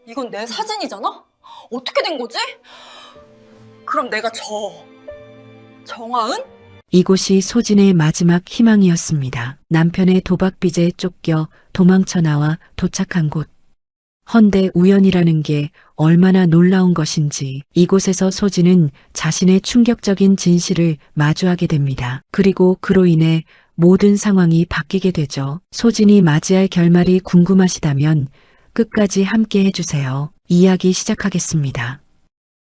이건 내 사진이잖아? 어떻게 된 거지? 그럼 내가 정아은? 이곳이 소진의 마지막 희망이었습니다. 남편의 도박빚에 쫓겨 도망쳐 나와 도착한 곳. 헌데 우연이라는 게 얼마나 놀라운 것인지 이곳에서 소진은 자신의 충격적인 진실을 마주하게 됩니다. 그리고 그로 인해 모든 상황이 바뀌게 되죠. 소진이 맞이할 결말이 궁금하시다면 끝까지 함께 해주세요. 이야기 시작하겠습니다.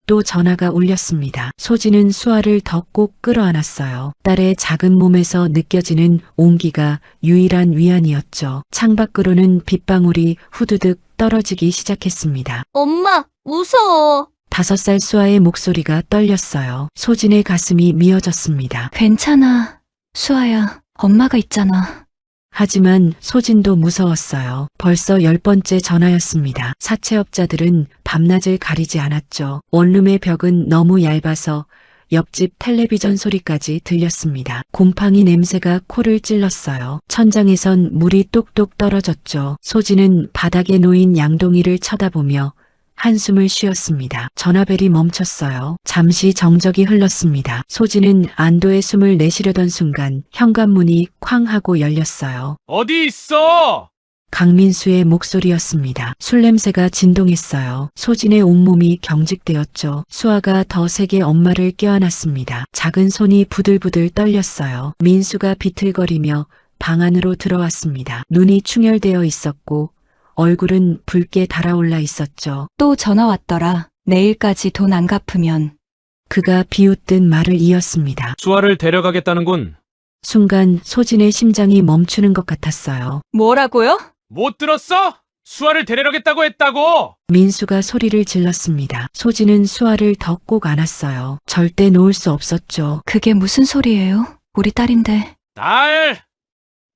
또 전화가 울렸습니다. 소진은 수아를 더 꼭 끌어안았어요. 딸의 작은 몸에서 느껴지는 온기가 유일한 위안이었죠. 창밖으로는 빗방울이 후두득 떨어지기 시작했습니다. 엄마, 무서워. 5살 수아의 목소리가 떨렸어요. 소진의 가슴이 미어졌습니다. 괜찮아. 수아야, 엄마가 있잖아. 하지만 소진도 무서웠어요. 벌써 10번째 전화였습니다. 사채업자들은 밤낮을 가리지 않았죠. 원룸의 벽은 너무 얇아서 옆집 텔레비전 소리까지 들렸습니다. 곰팡이 냄새가 코를 찔렀어요. 천장에선 물이 똑똑 떨어졌죠. 소진은 바닥에 놓인 양동이를 쳐다보며 한숨을 쉬었습니다. 전화벨이 멈췄어요. 잠시 정적이 흘렀습니다. 소진은 안도의 숨을 내쉬려던 순간 현관문이 쾅 하고 열렸어요. 어디 있어? 강민수의 목소리였습니다. 술 냄새가 진동했어요. 소진의 온몸이 경직되었죠. 수아가 더 세게 엄마를 껴안았습니다. 작은 손이 부들부들 떨렸어요. 민수가 비틀거리며 방 안으로 들어왔습니다. 눈이 충혈되어 있었고 얼굴은 붉게 달아올라 있었죠. 또 전화 왔더라. 내일까지 돈 안 갚으면. 그가 비웃듯 말을 이었습니다. 수아를 데려가겠다는군. 순간 소진의 심장이 멈추는 것 같았어요. 뭐라고요? 못 들었어? 수아를 데려가겠다고 했다고! 민수가 소리를 질렀습니다. 소진은 수아를 더 꼭 안았어요. 절대 놓을 수 없었죠. 그게 무슨 소리예요? 우리 딸인데.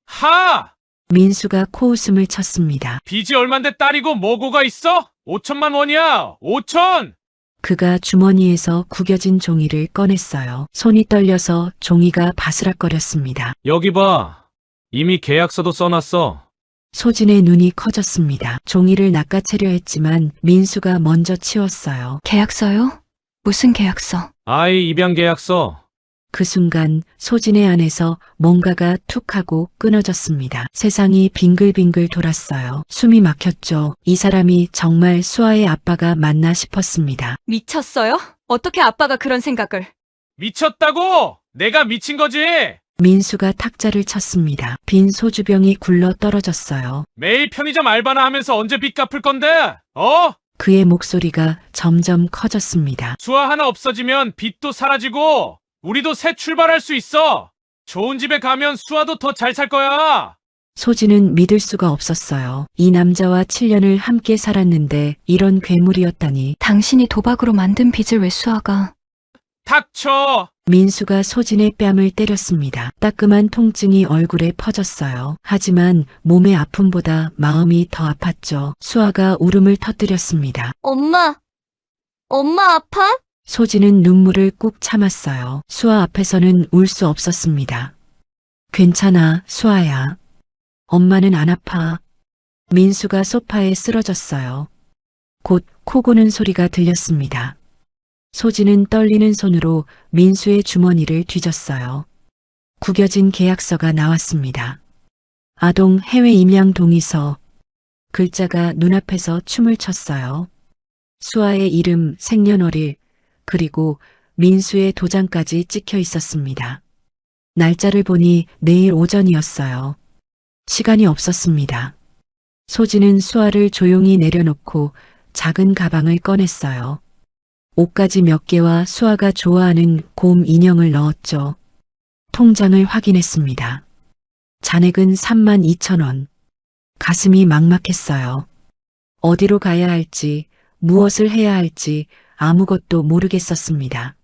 하! 민수가 코웃음을 쳤습니다. 빚이 얼만데 딸이고 뭐고가 있어? 5천만 원이야! 5천! 그가 주머니에서 구겨진 종이를 꺼냈어요. 손이 떨려서 종이가 바스락거렸습니다. 여기 봐. 이미 계약서도 써놨어. 소진의 눈이 커졌습니다. 종이를 낚아채려 했지만 민수가 먼저 치웠어요. 계약서요? 무슨 계약서? 아이 입양 계약서. 그 순간 소진의 안에서 뭔가가 툭 하고 끊어졌습니다. 세상이 빙글빙글 돌았어요. 숨이 막혔죠. 이 사람이 정말 수아의 아빠가 맞나 싶었습니다. 미쳤어요? 어떻게 아빠가 그런 생각을? 미쳤다고! 내가 미친 거지! 민수가 탁자를 쳤습니다. 빈 소주병이 굴러 떨어졌어요. 매일 편의점 알바나 하면서 언제 빚 갚을 건데? 어? 그의 목소리가 점점 커졌습니다. 수아 하나 없어지면 빚도 사라지고 우리도 새 출발할 수 있어. 좋은 집에 가면 수아도 더 잘 살 거야. 소진은 믿을 수가 없었어요. 이 남자와 7년을 함께 살았는데 이런 괴물이었다니. 당신이 도박으로 만든 빚을 왜 수아가? 닥쳐. 민수가 소진의 뺨을 때렸습니다. 따끔한 통증이 얼굴에 퍼졌어요. 하지만 몸의 아픔보다 마음이 더 아팠죠. 수아가 울음을 터뜨렸습니다. 엄마 아파? 소진은 눈물을 꾹 참았어요. 수아 앞에서는 울 수 없었습니다. 괜찮아, 수아야. 엄마는 안 아파. 민수가 소파에 쓰러졌어요. 곧 코 고는 소리가 들렸습니다. 소진은 떨리는 손으로 민수의 주머니를 뒤졌어요. 구겨진 계약서가 나왔습니다. 아동 해외 임양 동의서. 글자가 눈앞에서 춤을 췄어요. 수아의 이름, 생년월일, 그리고 민수의 도장까지 찍혀 있었습니다. 날짜를 보니 내일 오전이었어요. 시간이 없었습니다. 소진은 수아를 조용히 내려놓고 작은 가방을 꺼냈어요. 옷가지 몇 개와 수아가 좋아하는 곰 인형을 넣었죠. 통장을 확인했습니다. 잔액은 32,000원. 가슴이 막막했어요. 어디로 가야 할지, 무엇을 해야 할지 아무것도 모르겠었습니다.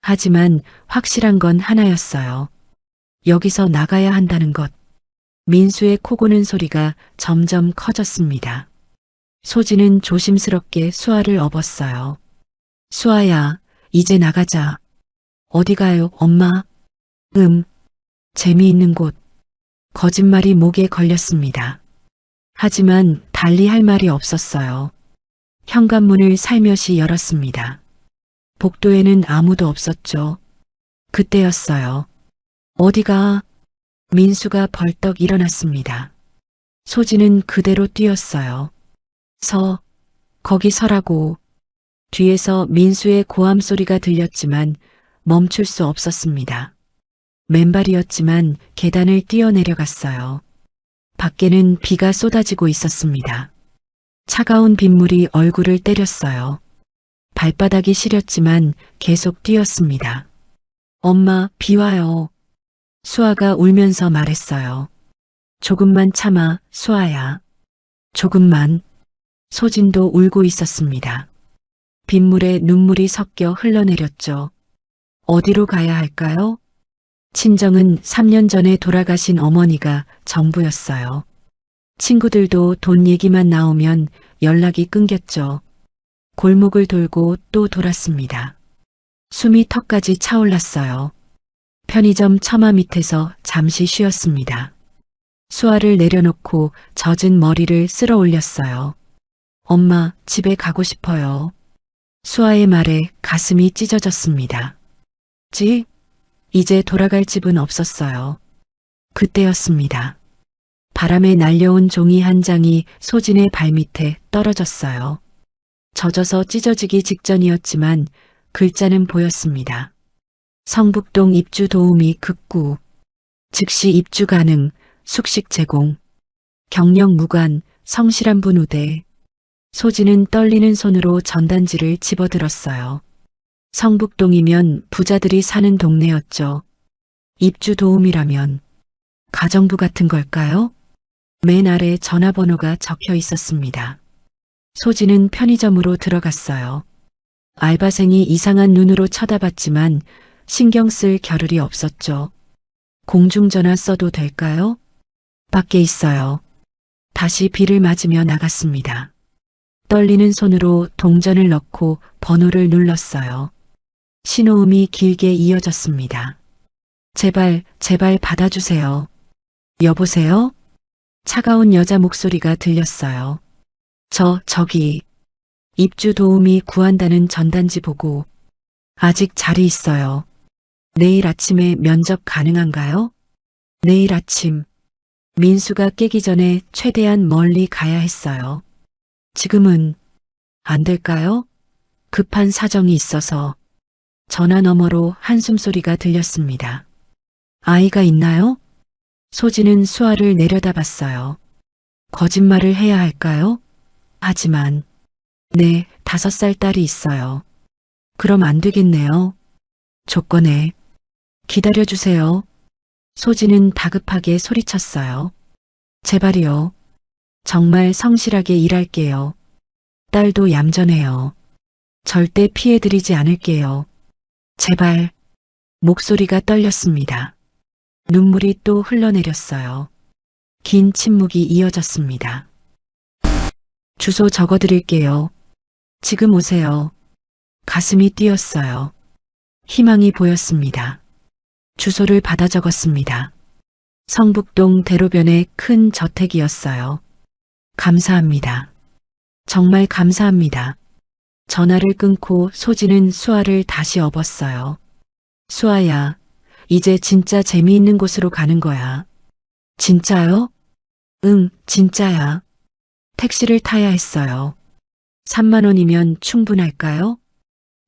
하지만 확실한 건 하나였어요. 여기서 나가야 한다는 것. 민수의 코 고는 소리가 점점 커졌습니다. 소진은 조심스럽게 수아를 업었어요. 수아야, 이제 나가자. 어디 가요, 엄마? 재미있는 곳. 거짓말이 목에 걸렸습니다. 하지만 달리 할 말이 없었어요. 현관문을 살며시 열었습니다. 복도에는 아무도 없었죠. 그때였어요. 어디가? 민수가 벌떡 일어났습니다. 소진은 그대로 뛰었어요. 거기 서라고. 뒤에서 민수의 고함 소리가 들렸지만 멈출 수 없었습니다. 맨발이었지만 계단을 뛰어내려갔어요. 밖에는 비가 쏟아지고 있었습니다. 차가운 빗물이 얼굴을 때렸어요. 발바닥이 시렸지만 계속 뛰었습니다. 엄마, 비 와요. 수아가 울면서 말했어요. 조금만 참아, 수아야. 조금만. 소진도 울고 있었습니다. 빗물에 눈물이 섞여 흘러내렸죠. 어디로 가야 할까요? 친정은 3년 전에 돌아가신 어머니가 전부였어요. 친구들도 돈 얘기만 나오면 연락이 끊겼죠. 골목을 돌고 또 돌았습니다. 숨이 턱까지 차올랐어요. 편의점 처마 밑에서 잠시 쉬었습니다. 수아를 내려놓고 젖은 머리를 쓸어 올렸어요. 엄마, 집에 가고 싶어요. 수아의 말에 가슴이 찢어졌습니다. 이제 돌아갈 집은 없었어요. 그때였습니다. 바람에 날려온 종이 한 장이 소진의 발밑에 떨어졌어요. 젖어서 찢어지기 직전이었지만 글자는 보였습니다. 성북동 입주 도우미 극구. 즉시 입주 가능, 숙식 제공. 경력 무관, 성실한 분 우대. 소진은 떨리는 손으로 전단지를 집어들었어요. 성북동이면 부자들이 사는 동네였죠. 입주 도우미라면 가정부 같은 걸까요? 맨 아래 전화번호가 적혀 있었습니다. 소진은 편의점으로 들어갔어요. 알바생이 이상한 눈으로 쳐다봤지만 신경 쓸 겨를이 없었죠. 공중전화 써도 될까요? 밖에 있어요. 다시 비를 맞으며 나갔습니다. 떨리는 손으로 동전을 넣고 번호를 눌렀어요. 신호음이 길게 이어졌습니다. 제발 받아주세요. 여보세요? 차가운 여자 목소리가 들렸어요. 저기, 입주 도우미 구한다는 전단지 보고 아직 자리 있어요. 내일 아침에 면접 가능한가요? 내일 아침. 민수가 깨기 전에 최대한 멀리 가야 했어요. 지금은 안 될까요? 급한 사정이 있어서. 전화 너머로 한숨 소리가 들렸습니다. 아이가 있나요? 소진은 수아를 내려다봤어요. 거짓말을 해야 할까요? 하지만 네, 5살 딸이 있어요. 그럼 안 되겠네요. 조건에 기다려주세요. 소진은 다급하게 소리쳤어요. 제발이요. 정말 성실하게 일할게요. 딸도 얌전해요. 절대 피해드리지 않을게요. 제발. 목소리가 떨렸습니다. 눈물이 또 흘러내렸어요. 긴 침묵이 이어졌습니다. 주소 적어드릴게요. 지금 오세요. 가슴이 뛰었어요. 희망이 보였습니다. 주소를 받아 적었습니다. 성북동 대로변의 큰 저택이었어요. 감사합니다. 정말 감사합니다. 전화를 끊고 소진은 수아를 다시 업었어요. 수아야, 이제 진짜 재미있는 곳으로 가는 거야. 진짜요? 응, 진짜야. 택시를 타야 했어요. 3만 원이면 충분할까요?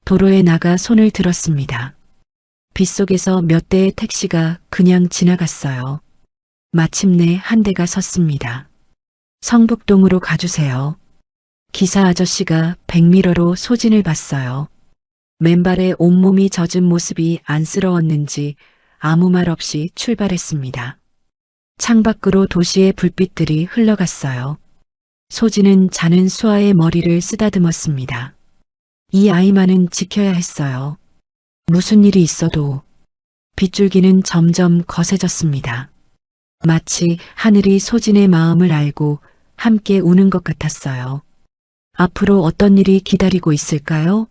도로에 나가 손을 들었습니다. 빗속에서 몇 대의 택시가 그냥 지나갔어요. 마침내 한 대가 섰습니다. 성북동으로 가주세요. 기사 아저씨가 백미러로 소진을 봤어요. 맨발에 온몸이 젖은 모습이 안쓰러웠는지 아무 말 없이 출발했습니다. 창밖으로 도시의 불빛들이 흘러갔어요. 소진은 자는 수아의 머리를 쓰다듬었습니다. 이 아이만은 지켜야 했어요. 무슨 일이 있어도. 빗줄기는 점점 거세졌습니다. 마치 하늘이 소진의 마음을 알고 함께 우는 것 같았어요. 앞으로 어떤 일이 기다리고 있을까요?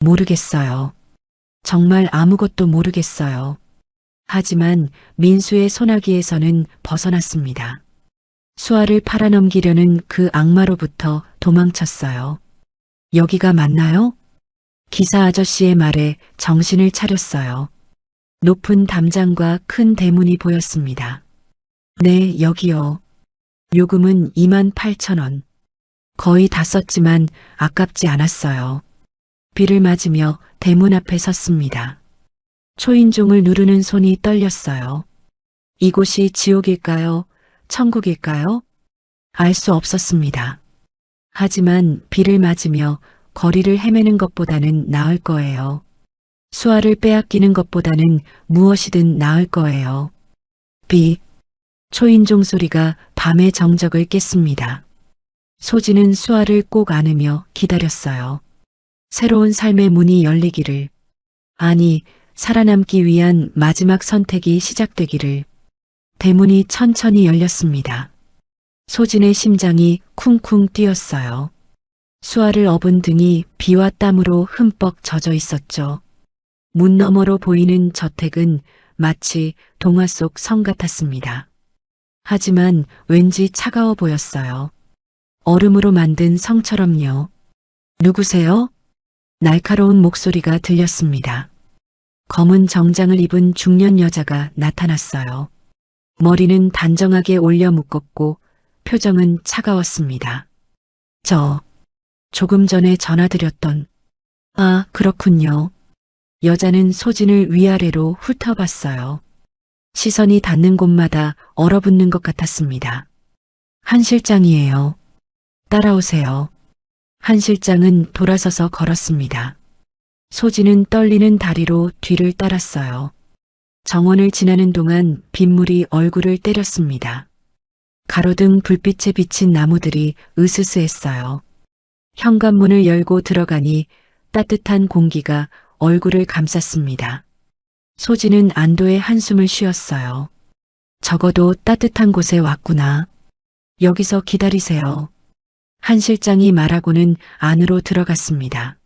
모르겠어요. 정말 아무것도 모르겠어요. 하지만 민수의 소나기에서는 벗어났습니다. 수아를 팔아넘기려는 그 악마로부터 도망쳤어요. 여기가 맞나요? 기사 아저씨의 말에 정신을 차렸어요. 높은 담장과 큰 대문이 보였습니다. 네, 여기요. 요금은 28,000원. 거의 다 썼지만 아깝지 않았어요. 비를 맞으며 대문 앞에 섰습니다. 초인종을 누르는 손이 떨렸어요. 이곳이 지옥일까요? 천국일까요? 알 수 없었습니다. 하지만 비를 맞으며 거리를 헤매는 것보다는 나을 거예요. 수아를 빼앗기는 것보다는 무엇이든 나을 거예요. 비, 초인종 소리가 밤의 정적을 깼습니다. 소진은 수아를 꼭 안으며 기다렸어요. 새로운 삶의 문이 열리기를, 아니, 살아남기 위한 마지막 선택이 시작되기를. 대문이 천천히 열렸습니다. 소진의 심장이 쿵쿵 뛰었어요. 수아를 업은 등이 비와 땀으로 흠뻑 젖어 있었죠. 문 너머로 보이는 저택은 마치 동화 속 성 같았습니다. 하지만 왠지 차가워 보였어요. 얼음으로 만든 성처럼요. 누구세요? 날카로운 목소리가 들렸습니다. 검은 정장을 입은 중년 여자가 나타났어요. 머리는 단정하게 올려 묶었고 표정은 차가웠습니다. 조금 전에 전화드렸던. 아, 그렇군요. 여자는 소진을 위아래로 훑어봤어요. 시선이 닿는 곳마다 얼어붙는 것 같았습니다. 한 실장이에요. 따라오세요. 한 실장은 돌아서서 걸었습니다. 소진은 떨리는 다리로 뒤를 따랐어요. 정원을 지나는 동안 빗물이 얼굴을 때렸습니다. 가로등 불빛에 비친 나무들이 으스스했어요. 현관문을 열고 들어가니 따뜻한 공기가 얼굴을 감쌌습니다. 소진은 안도의 한숨을 쉬었어요. 적어도 따뜻한 곳에 왔구나. 여기서 기다리세요. 한 실장이 말하고는 안으로 들어갔습니다.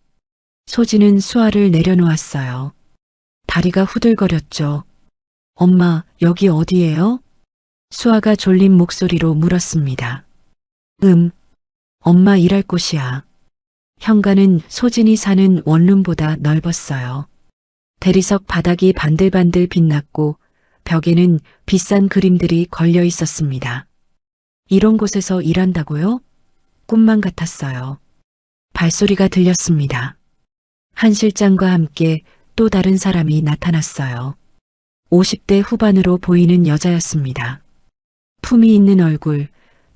소진은 수아를 내려놓았어요. 다리가 후들거렸죠. 엄마, 여기 어디예요? 수아가 졸린 목소리로 물었습니다. 엄마 일할 곳이야. 현관은 소진이 사는 원룸보다 넓었어요. 대리석 바닥이 반들반들 빛났고 벽에는 비싼 그림들이 걸려 있었습니다. 이런 곳에서 일한다고요? 꿈만 같았어요. 발소리가 들렸습니다. 한 실장과 함께 또 다른 사람이 나타났어요. 50대 후반으로 보이는 여자였습니다. 품이 있는 얼굴,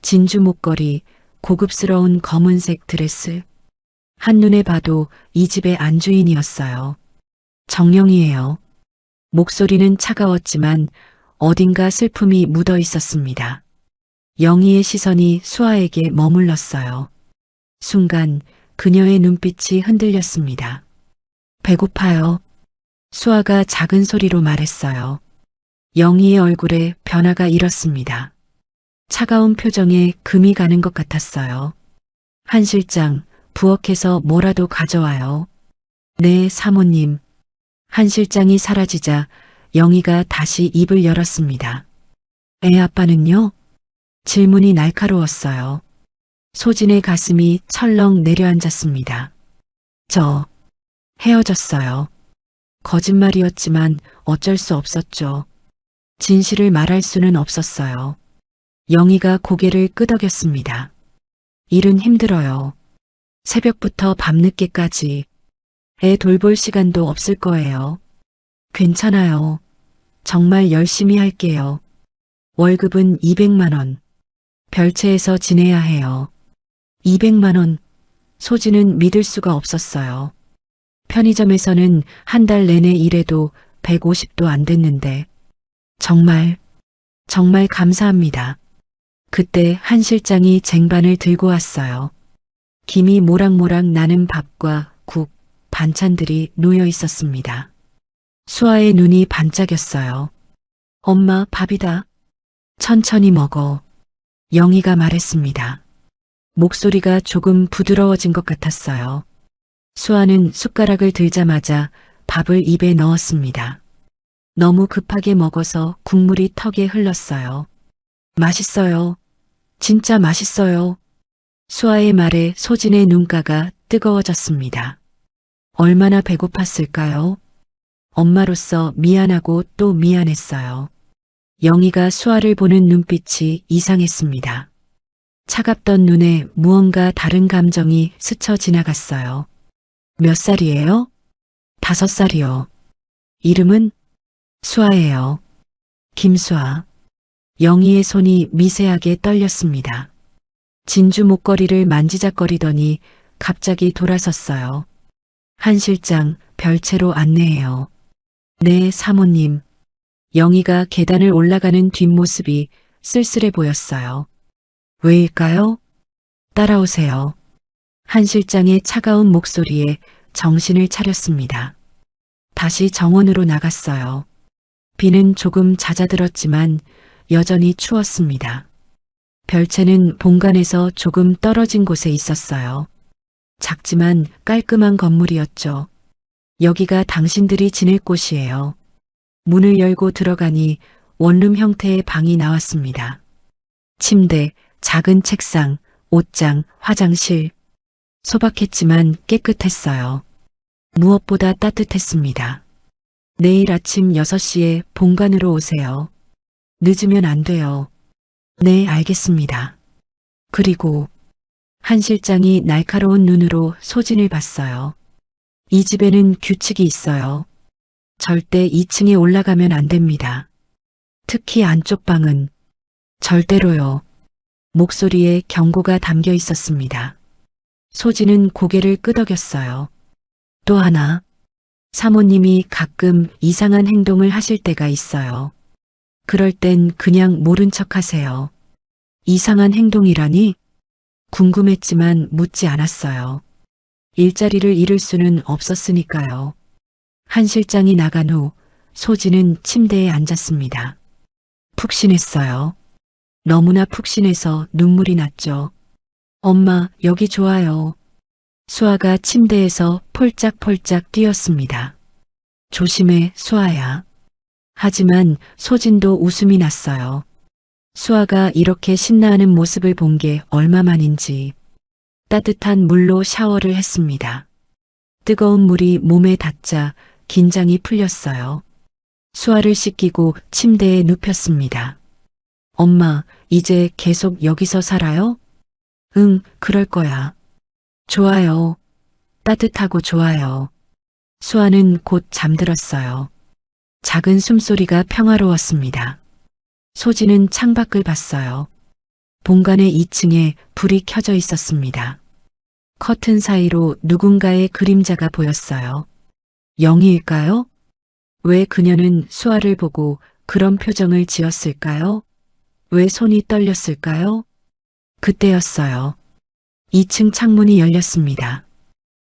진주 목걸이, 고급스러운 검은색 드레스. 한눈에 봐도 이 집의 안주인이었어요. 정령이에요. 목소리는 차가웠지만 어딘가 슬픔이 묻어 있었습니다. 영희의 시선이 수아에게 머물렀어요. 순간 그녀의 눈빛이 흔들렸습니다. 배고파요. 수아가 작은 소리로 말했어요. 영희의 얼굴에 변화가 일었습니다. 차가운 표정에 금이 가는 것 같았어요. 한 실장, 부엌에서 뭐라도 가져와요. 네, 사모님. 한 실장이 사라지자 영희가 다시 입을 열었습니다. 애 아빠는요? 질문이 날카로웠어요. 소진의 가슴이 철렁 내려앉았습니다. 헤어졌어요. 거짓말이었지만 어쩔 수 없었죠. 진실을 말할 수는 없었어요. 영희가 고개를 끄덕였습니다. 일은 힘들어요. 새벽부터 밤늦게까지. 애 돌볼 시간도 없을 거예요. 괜찮아요. 정말 열심히 할게요. 월급은 200만 원. 별채에서 지내야 해요. 200만 원. 소진은 믿을 수가 없었어요. 편의점에서는 한 달 내내 일해도 150도 안 됐는데. 정말 감사합니다. 그때 한 실장이 쟁반을 들고 왔어요. 김이 모락모락 나는 밥과 국, 반찬들이 놓여 있었습니다. 수아의 눈이 반짝였어요. 엄마, 밥이다. 천천히 먹어. 영희가 말했습니다. 목소리가 조금 부드러워진 것 같았어요. 수아는 숟가락을 들자마자 밥을 입에 넣었습니다. 너무 급하게 먹어서 국물이 턱에 흘렀어요. 맛있어요. 진짜 맛있어요. 수아의 말에 소진의 눈가가 뜨거워졌습니다. 얼마나 배고팠을까요? 엄마로서 미안하고 또 미안했어요. 영희가 수아를 보는 눈빛이 이상했습니다. 차갑던 눈에 무언가 다른 감정이 스쳐 지나갔어요. 몇 살이에요? 5살이요. 이름은? 수아예요. 김수아. 영희의 손이 미세하게 떨렸습니다. 진주 목걸이를 만지작거리더니 갑자기 돌아섰어요. 한 실장, 별채로 안내해요. 네, 사모님. 영희가 계단을 올라가는 뒷모습이 쓸쓸해 보였어요. 왜일까요? 따라오세요. 한 실장의 차가운 목소리에 정신을 차렸습니다. 다시 정원으로 나갔어요. 비는 조금 잦아들었지만 여전히 추웠습니다. 별채는 본관에서 조금 떨어진 곳에 있었어요. 작지만 깔끔한 건물이었죠. 여기가 당신들이 지낼 곳이에요. 문을 열고 들어가니 원룸 형태의 방이 나왔습니다. 침대, 작은 책상, 옷장, 화장실. 소박했지만 깨끗했어요. 무엇보다 따뜻했습니다. 내일 아침 6시에 본관으로 오세요. 늦으면 안 돼요. 네, 알겠습니다. 그리고 한 실장이 날카로운 눈으로 소진을 봤어요. 이 집에는 규칙이 있어요. 절대 2층에 올라가면 안 됩니다. 특히 안쪽 방은 절대로요. 목소리에 경고가 담겨 있었습니다. 소진은 고개를 끄덕였어요. 또 하나, 사모님이 가끔 이상한 행동을 하실 때가 있어요. 그럴 땐 그냥 모른 척 하세요. 이상한 행동이라니? 궁금했지만 묻지 않았어요. 일자리를 잃을 수는 없었으니까요. 한 실장이 나간 후 소진은 침대에 앉았습니다. 푹신했어요. 너무나 푹신해서 눈물이 났죠. 엄마, 여기 좋아요. 수아가 침대에서 폴짝폴짝 뛰었습니다. 조심해, 수아야. 하지만 소진도 웃음이 났어요. 수아가 이렇게 신나하는 모습을 본 게 얼마만인지. 따뜻한 물로 샤워를 했습니다. 뜨거운 물이 몸에 닿자 긴장이 풀렸어요. 수아를 씻기고 침대에 눕혔습니다. 엄마, 이제 계속 여기서 살아요? 응, 그럴 거야. 좋아요. 따뜻하고 좋아요. 수아는 곧 잠들었어요. 작은 숨소리가 평화로웠습니다. 소진은 창밖을 봤어요. 본관의 2층에 불이 켜져 있었습니다. 커튼 사이로 누군가의 그림자가 보였어요. 영희일까요? 왜 그녀는 수아를 보고 그런 표정을 지었을까요? 왜 손이 떨렸을까요? 그때였어요. 2층 창문이 열렸습니다.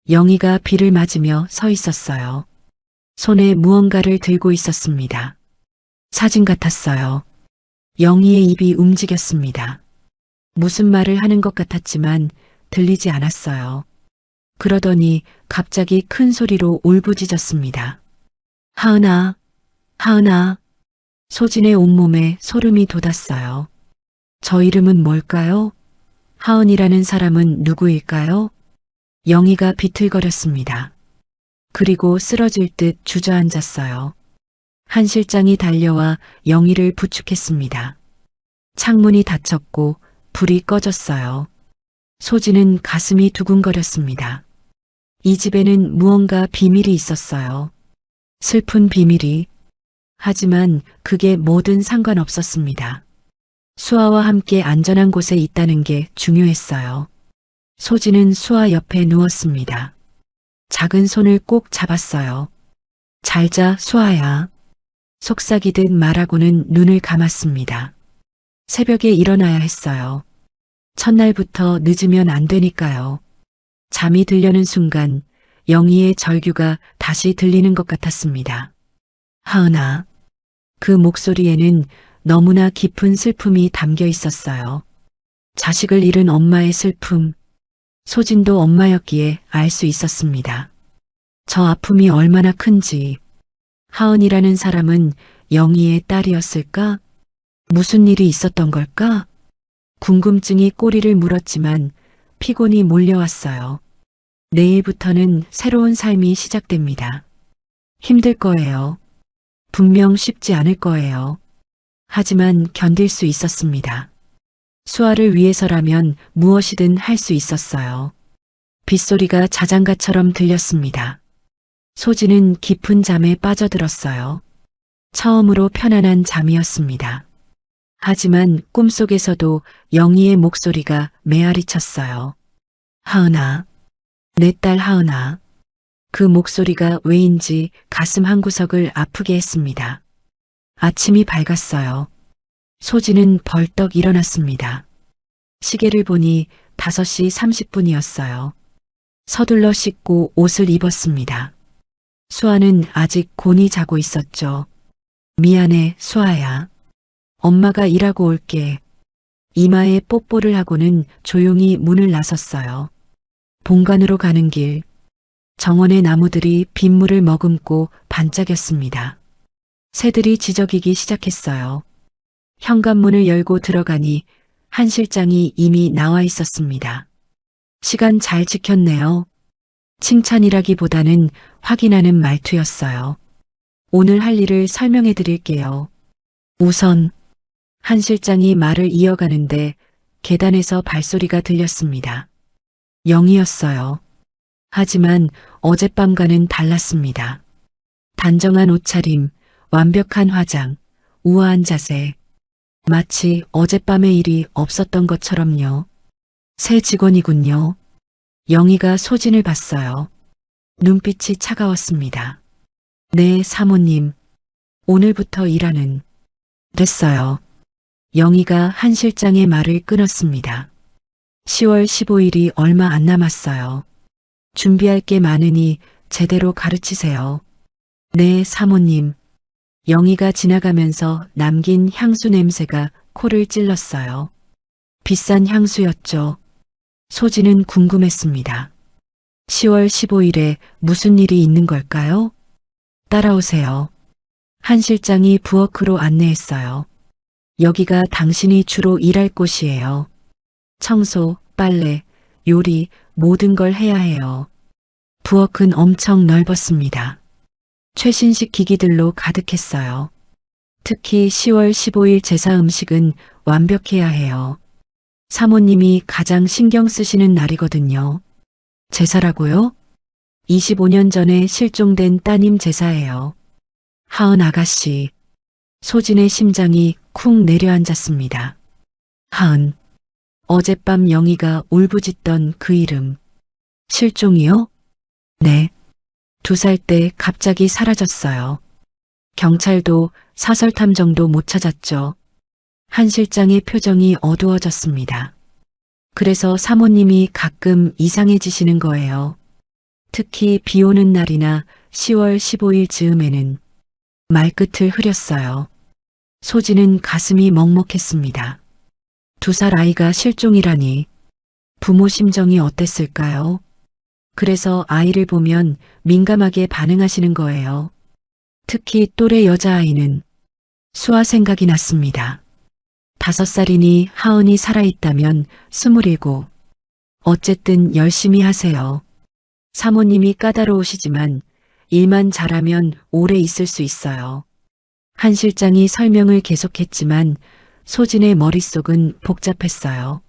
영희가 비를 맞으며 서 있었어요. 손에 무언가를 들고 있었습니다. 사진 같았어요. 영희의 입이 움직였습니다. 무슨 말을 하는 것 같았지만 들리지 않았어요. 그러더니 갑자기 큰 소리로 울부짖었습니다. 하은아, 하은아. 소진의 온몸에 소름이 돋았어요. 저 이름은 뭘까요? 하은이라는 사람은 누구일까요? 영희가 비틀거렸습니다. 그리고 쓰러질 듯 주저앉았어요. 한 실장이 달려와 영희를 부축했습니다. 창문이 닫혔고 불이 꺼졌어요. 소진은 가슴이 두근거렸습니다. 이 집에는 무언가 비밀이 있었어요. 슬픈 비밀이. 하지만 그게 뭐든 상관없었습니다. 수아와 함께 안전한 곳에 있다는 게 중요했어요. 소진은 수아 옆에 누웠습니다. 작은 손을 꼭 잡았어요. 잘 자, 수아야. 속삭이듯 말하고는 눈을 감았습니다. 새벽에 일어나야 했어요. 첫날부터 늦으면 안 되니까요. 잠이 들려는 순간 영희의 절규가 다시 들리는 것 같았습니다. 하은아. 그 목소리에는 너무나 깊은 슬픔이 담겨 있었어요. 자식을 잃은 엄마의 슬픔. 소진도 엄마였기에 알 수 있었습니다. 저 아픔이 얼마나 큰지. 하은이라는 사람은 영희의 딸이었을까? 무슨 일이 있었던 걸까? 궁금증이 꼬리를 물었지만 피곤이 몰려왔어요. 내일부터는 새로운 삶이 시작됩니다. 힘들 거예요. 분명 쉽지 않을 거예요. 하지만 견딜 수 있었습니다. 수아를 위해서라면 무엇이든 할 수 있었어요. 빗소리가 자장가처럼 들렸습니다. 소진은 깊은 잠에 빠져들었어요. 처음으로 편안한 잠이었습니다. 하지만 꿈속에서도 영희의 목소리가 메아리쳤어요. 하은아, 내 딸 하은아. 그 목소리가 왜인지 가슴 한구석을 아프게 했습니다. 아침이 밝았어요. 소진은 벌떡 일어났습니다. 시계를 보니 5시 30분이었어요. 서둘러 씻고 옷을 입었습니다. 수아는 아직 곤히 자고 있었죠. 미안해, 수아야. 엄마가 일하고 올게. 이마에 뽀뽀를 하고는 조용히 문을 나섰어요. 본관으로 가는 길. 정원의 나무들이 빗물을 머금고 반짝였습니다. 새들이 지저귀기 시작했어요. 현관문을 열고 들어가니 한 실장이 이미 나와 있었습니다. 시간 잘 지켰네요. 칭찬이라기보다는 확인하는 말투였어요. 오늘 할 일을 설명해 드릴게요. 우선 한 실장이 말을 이어가는데 계단에서 발소리가 들렸습니다. 영이었어요. 하지만 어젯밤과는 달랐습니다. 단정한 옷차림, 완벽한 화장, 우아한 자세. 마치 어젯밤의 일이 없었던 것처럼요. 새 직원이군요. 영희가 소진을 봤어요. 눈빛이 차가웠습니다. 네, 사모님. 오늘부터 일하는. 됐어요. 영희가 한 실장의 말을 끊었습니다. 10월 15일이 얼마 안 남았어요. 준비할 게 많으니 제대로 가르치세요. 네, 사모님. 영희가 지나가면서 남긴 향수 냄새가 코를 찔렀어요. 비싼 향수였죠. 소진은 궁금했습니다. 10월 15일에 무슨 일이 있는 걸까요? 따라오세요. 한 실장이 부엌으로 안내했어요. 여기가 당신이 주로 일할 곳이에요. 청소, 빨래, 요리, 모든 걸 해야 해요. 부엌은 엄청 넓었습니다. 최신식 기기들로 가득했어요. 특히 10월 15일 제사 음식은 완벽해야 해요. 사모님이 가장 신경 쓰시는 날이거든요. 제사라고요? 25년 전에 실종된 따님 제사예요. 하은 아가씨. 소진의 심장이 쿵 내려앉았습니다. 하은. 어젯밤 영희가 울부짖던 그 이름. 실종이요? 네. 2살 때 갑자기 사라졌어요. 경찰도 사설탐 정도 못 찾았죠. 한 실장의 표정이 어두워졌습니다. 그래서 사모님이 가끔 이상해지시는 거예요. 특히 비 오는 날이나 10월 15일 즈음에는. 말끝을 흐렸어요. 소진은 가슴이 먹먹했습니다. 2살 아이가 실종이라니. 부모 심정이 어땠을까요? 그래서 아이를 보면 민감하게 반응하시는 거예요. 특히 또래 여자아이는. 수아 생각이 났습니다. 5살이니 하은이 살아있다면 27. 어쨌든 열심히 하세요. 사모님이 까다로우시지만 일만 잘하면 오래 있을 수 있어요. 한 실장이 설명을 계속했지만 소진의 머릿속은 복잡했어요.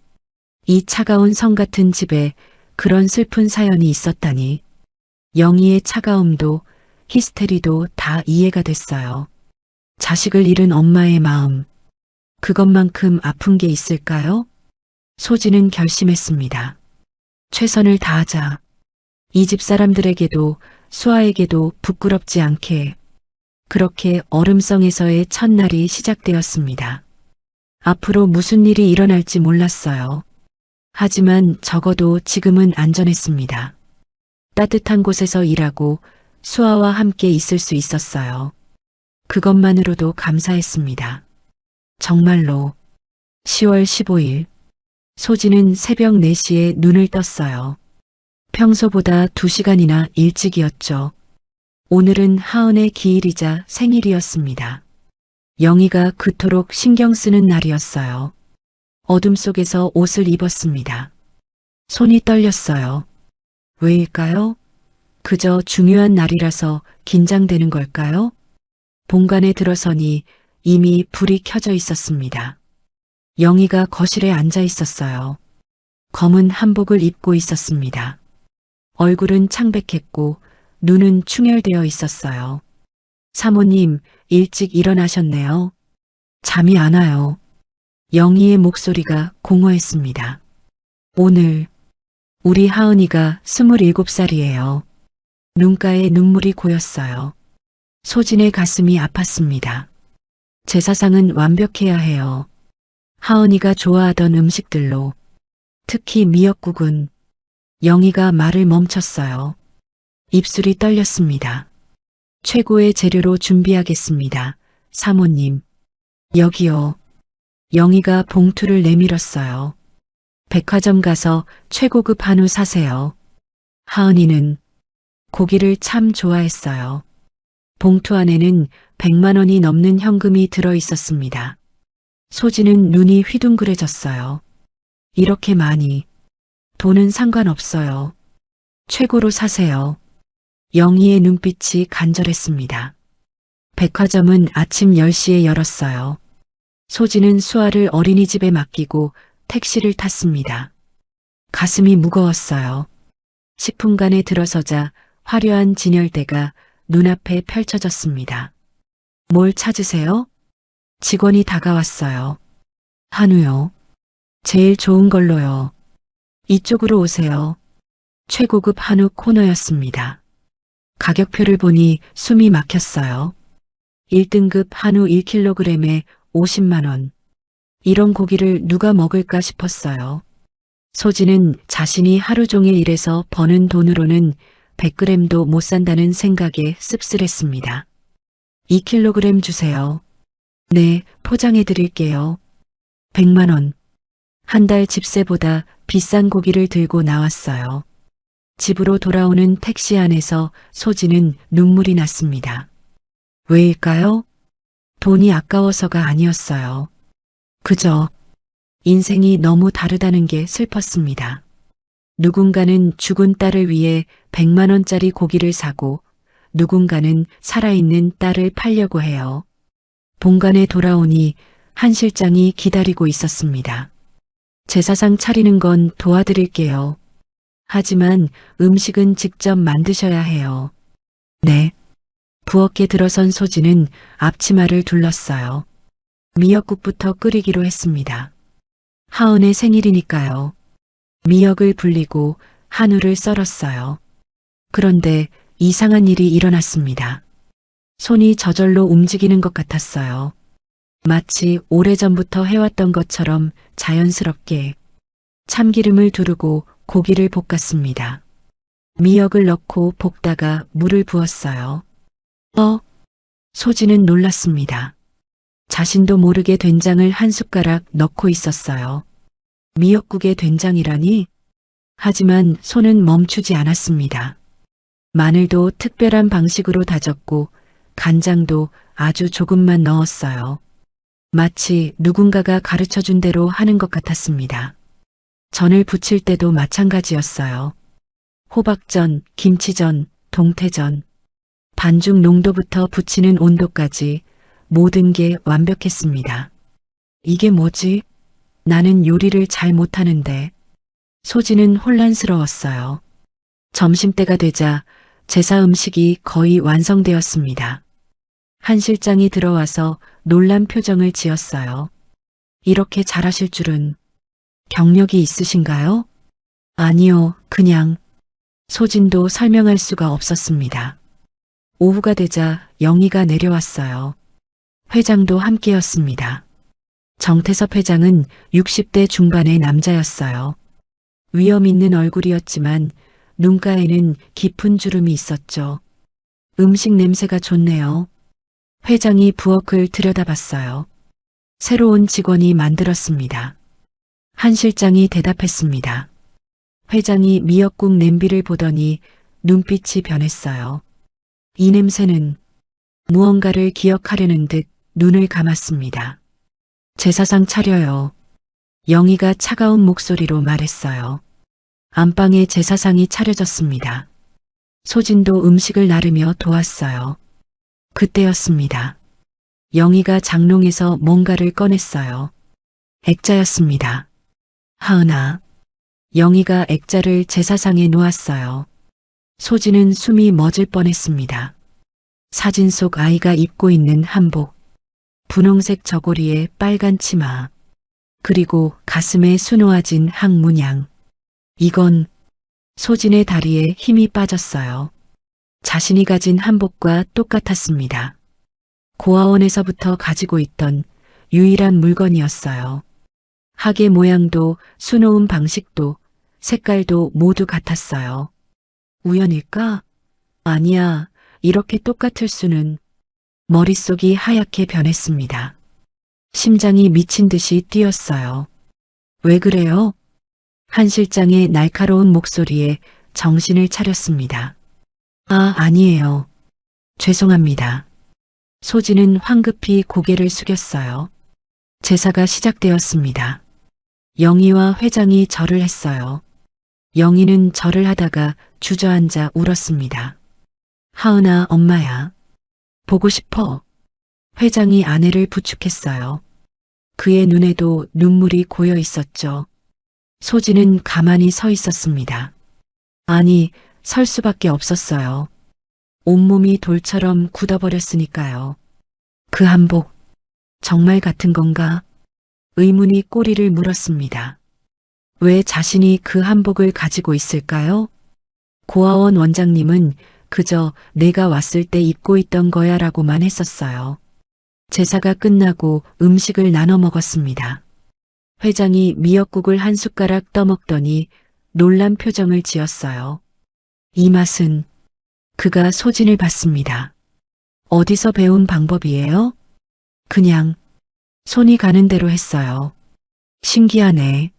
이 차가운 성 같은 집에 그런 슬픈 사연이 있었다니. 영희의 차가움도 히스테리도 다 이해가 됐어요. 자식을 잃은 엄마의 마음. 그것만큼 아픈 게 있을까요? 소진은 결심했습니다. 최선을 다하자. 이 집 사람들에게도 수아에게도 부끄럽지 않게. 그렇게 얼음성에서의 첫날이 시작되었습니다. 앞으로 무슨 일이 일어날지 몰랐어요. 하지만 적어도 지금은 안전했습니다. 따뜻한 곳에서 일하고 수아와 함께 있을 수 있었어요. 그것만으로도 감사했습니다. 정말로. 10월 15일. 소진은 새벽 4시에 눈을 떴어요. 평소보다 2시간이나 일찍이었죠. 오늘은 하은의 기일이자 생일이었습니다. 영희가 그토록 신경 쓰는 날이었어요. 어둠 속에서 옷을 입었습니다. 손이 떨렸어요. 왜일까요? 그저 중요한 날이라서 긴장되는 걸까요? 본관에 들어서니 이미 불이 켜져 있었습니다. 영희가 거실에 앉아 있었어요. 검은 한복을 입고 있었습니다. 얼굴은 창백했고 눈은 충혈되어 있었어요. 사모님, 일찍 일어나셨네요. 잠이 안 와요. 영희의 목소리가 공허했습니다. 오늘 우리 하은이가 27살이에요. 눈가에 눈물이 고였어요. 소진의 가슴이 아팠습니다. 제사상은 완벽해야 해요. 하은이가 좋아하던 음식들로, 특히 미역국은. 영희가 말을 멈췄어요. 입술이 떨렸습니다. 최고의 재료로 준비하겠습니다. 사모님. 여기요. 영희가 봉투를 내밀었어요. 백화점 가서 최고급 한우 사세요. 하은이는 고기를 참 좋아했어요. 봉투 안에는 100만 원이 넘는 현금이 들어 있었습니다. 소진은 눈이 휘둥그레졌어요. 이렇게 많이. 돈은 상관없어요. 최고로 사세요. 영희의 눈빛이 간절했습니다. 백화점은 아침 10시에 열었어요. 소진은 수아를 어린이집에 맡기고 택시를 탔습니다. 가슴이 무거웠어요. 10분간에 들어서자 화려한 진열대가 눈앞에 펼쳐졌습니다. 뭘 찾으세요? 직원이 다가왔어요. 한우요. 제일 좋은 걸로요. 이쪽으로 오세요. 최고급 한우 코너였습니다. 가격표를 보니 숨이 막혔어요. 1등급 한우 1kg에 50만 원. 이런 고기를 누가 먹을까 싶었어요. 소진은 자신이 하루 종일 일해서 버는 돈으로는 100g도 못 산다는 생각에 씁쓸했습니다. 2kg 주세요. 네, 포장해 드릴게요. 100만 원. 한 달 집세보다 비싼 고기를 들고 나왔어요. 집으로 돌아오는 택시 안에서 소진은 눈물이 났습니다. 왜일까요? 돈이 아까워서가 아니었어요. 그저 인생이 너무 다르다는 게 슬펐습니다. 누군가는 죽은 딸을 위해 100만 원짜리 고기를 사고 누군가는 살아있는 딸을 팔려고 해요. 본관에 돌아오니 한 실장이 기다리고 있었습니다. 제사상 차리는 건 도와드릴게요. 하지만 음식은 직접 만드셔야 해요. 네. 부엌에 들어선 소진은 앞치마를 둘렀어요. 미역국부터 끓이기로 했습니다. 하은의 생일이니까요. 미역을 불리고 한우를 썰었어요. 그런데 이상한 일이 일어났습니다. 손이 저절로 움직이는 것 같았어요. 마치 오래전부터 해왔던 것처럼 자연스럽게 참기름을 두르고 고기를 볶았습니다. 미역을 넣고 볶다가 물을 부었어요. 소진은 놀랐습니다. 자신도 모르게 된장을 한 숟가락 넣고 있었어요. 미역국에 된장이라니? 하지만 손은 멈추지 않았습니다. 마늘도 특별한 방식으로 다졌고 간장도 아주 조금만 넣었어요. 마치 누군가가 가르쳐준 대로 하는 것 같았습니다. 전을 부칠 때도 마찬가지였어요. 호박전, 김치전, 동태전, 반죽 농도부터 부치는 온도까지 모든 게 완벽했습니다. 이게 뭐지? 나는 요리를 잘 못하는데. 소진은 혼란스러웠어요. 점심때가 되자 제사 음식이 거의 완성되었습니다. 한 실장이 들어와서 놀란 표정을 지었어요. 이렇게 잘하실 줄은. 경력이 있으신가요? 아니요, 그냥. 소진도 설명할 수가 없었습니다. 오후가 되자 영희가 내려왔어요. 회장도 함께였습니다. 정태섭 회장은 60대 중반의 남자였어요. 위험 있는 얼굴이었지만 눈가에는 깊은 주름이 있었죠. 음식 냄새가 좋네요. 회장이 부엌을 들여다봤어요. 새로운 직원이 만들었습니다. 한 실장이 대답했습니다. 회장이 미역국 냄비를 보더니 눈빛이 변했어요. 이 냄새는 무언가를 기억하려는 듯 눈을 감았습니다. 제사상 차려요. 영희가 차가운 목소리로 말했어요. 안방에 제사상이 차려졌습니다. 소진도 음식을 나르며 도왔어요. 그때였습니다. 영희가 장롱에서 뭔가를 꺼냈어요. 액자였습니다. 하은아. 영희가 액자를 제사상에 놓았어요. 소진은 숨이 멎을 뻔했습니다. 사진 속 아이가 입고 있는 한복, 분홍색 저고리에 빨간 치마, 그리고 가슴에 수놓아진 항문양. 이건 소진의 다리에 힘이 빠졌어요. 자신이 가진 한복과 똑같았습니다. 고아원에서부터 가지고 있던 유일한 물건이었어요. 하계 모양도 수놓은 방식도 색깔도 모두 같았어요. 우연일까? 아니야, 이렇게 똑같을 수는. 머릿속이 하얗게 변했습니다. 심장이 미친 듯이 뛰었어요. 왜 그래요? 한 실장의 날카로운 목소리에 정신을 차렸습니다. 아, 아니에요. 죄송합니다. 소진은 황급히 고개를 숙였어요. 제사가 시작되었습니다. 영희와 회장이 절을 했어요. 영희는 절을 하다가 주저앉아 울었습니다. 하은아, 엄마야. 보고 싶어. 회장이 아내를 부축했어요. 그의 눈에도 눈물이 고여 있었죠. 소진은 가만히 서 있었습니다. 아니, 설 수밖에 없었어요. 온몸이 돌처럼 굳어버렸으니까요. 그 한복, 정말 같은 건가? 의문이 꼬리를 물었습니다. 왜 자신이 그 한복을 가지고 있을까요? 고아원 원장님은 그저 내가 왔을 때 입고 있던 거야 라고만 했었어요. 제사가 끝나고 음식을 나눠 먹었습니다. 회장이 미역국을 한 숟가락 떠먹더니 놀란 표정을 지었어요. 이 맛은. 그가 소진을 봤습니다. 어디서 배운 방법이에요? 그냥 손이 가는 대로 했어요. 신기하네.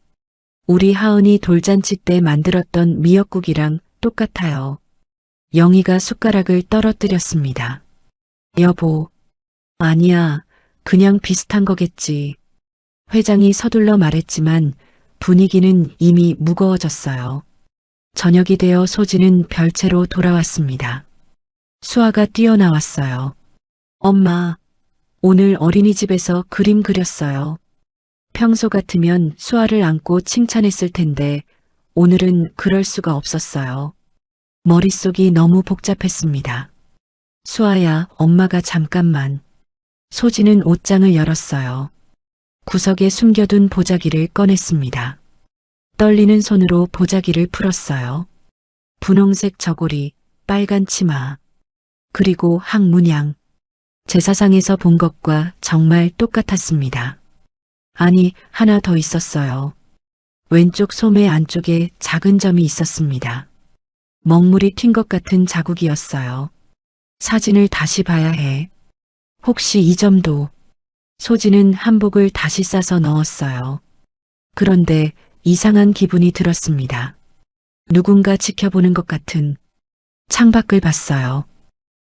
우리 하은이 돌잔치 때 만들었던 미역국이랑 똑같아요. 영희가 숟가락을 떨어뜨렸습니다. 여보. 아니야, 그냥 비슷한 거겠지. 회장이 서둘러 말했지만 분위기는 이미 무거워졌어요. 저녁이 되어 소진은 별채로 돌아왔습니다. 수아가 뛰어나왔어요. 엄마, 오늘 어린이집에서 그림 그렸어요. 평소 같으면 수아를 안고 칭찬했을 텐데 오늘은 그럴 수가 없었어요. 머릿속이 너무 복잡했습니다. 수아야, 엄마가 잠깐만. 소진은 옷장을 열었어요. 구석에 숨겨둔 보자기를 꺼냈습니다. 떨리는 손으로 보자기를 풀었어요. 분홍색 저고리, 빨간 치마, 그리고 항문양. 제사상에서 본 것과 정말 똑같았습니다. 아니, 하나 더 있었어요. 왼쪽 소매 안쪽에 작은 점이 있었습니다. 먹물이 튄 것 같은 자국이었어요. 사진을 다시 봐야 해. 혹시 이 점도. 소진은 한복을 다시 싸서 넣었어요. 그런데 이상한 기분이 들었습니다. 누군가 지켜보는 것 같은. 창밖을 봤어요.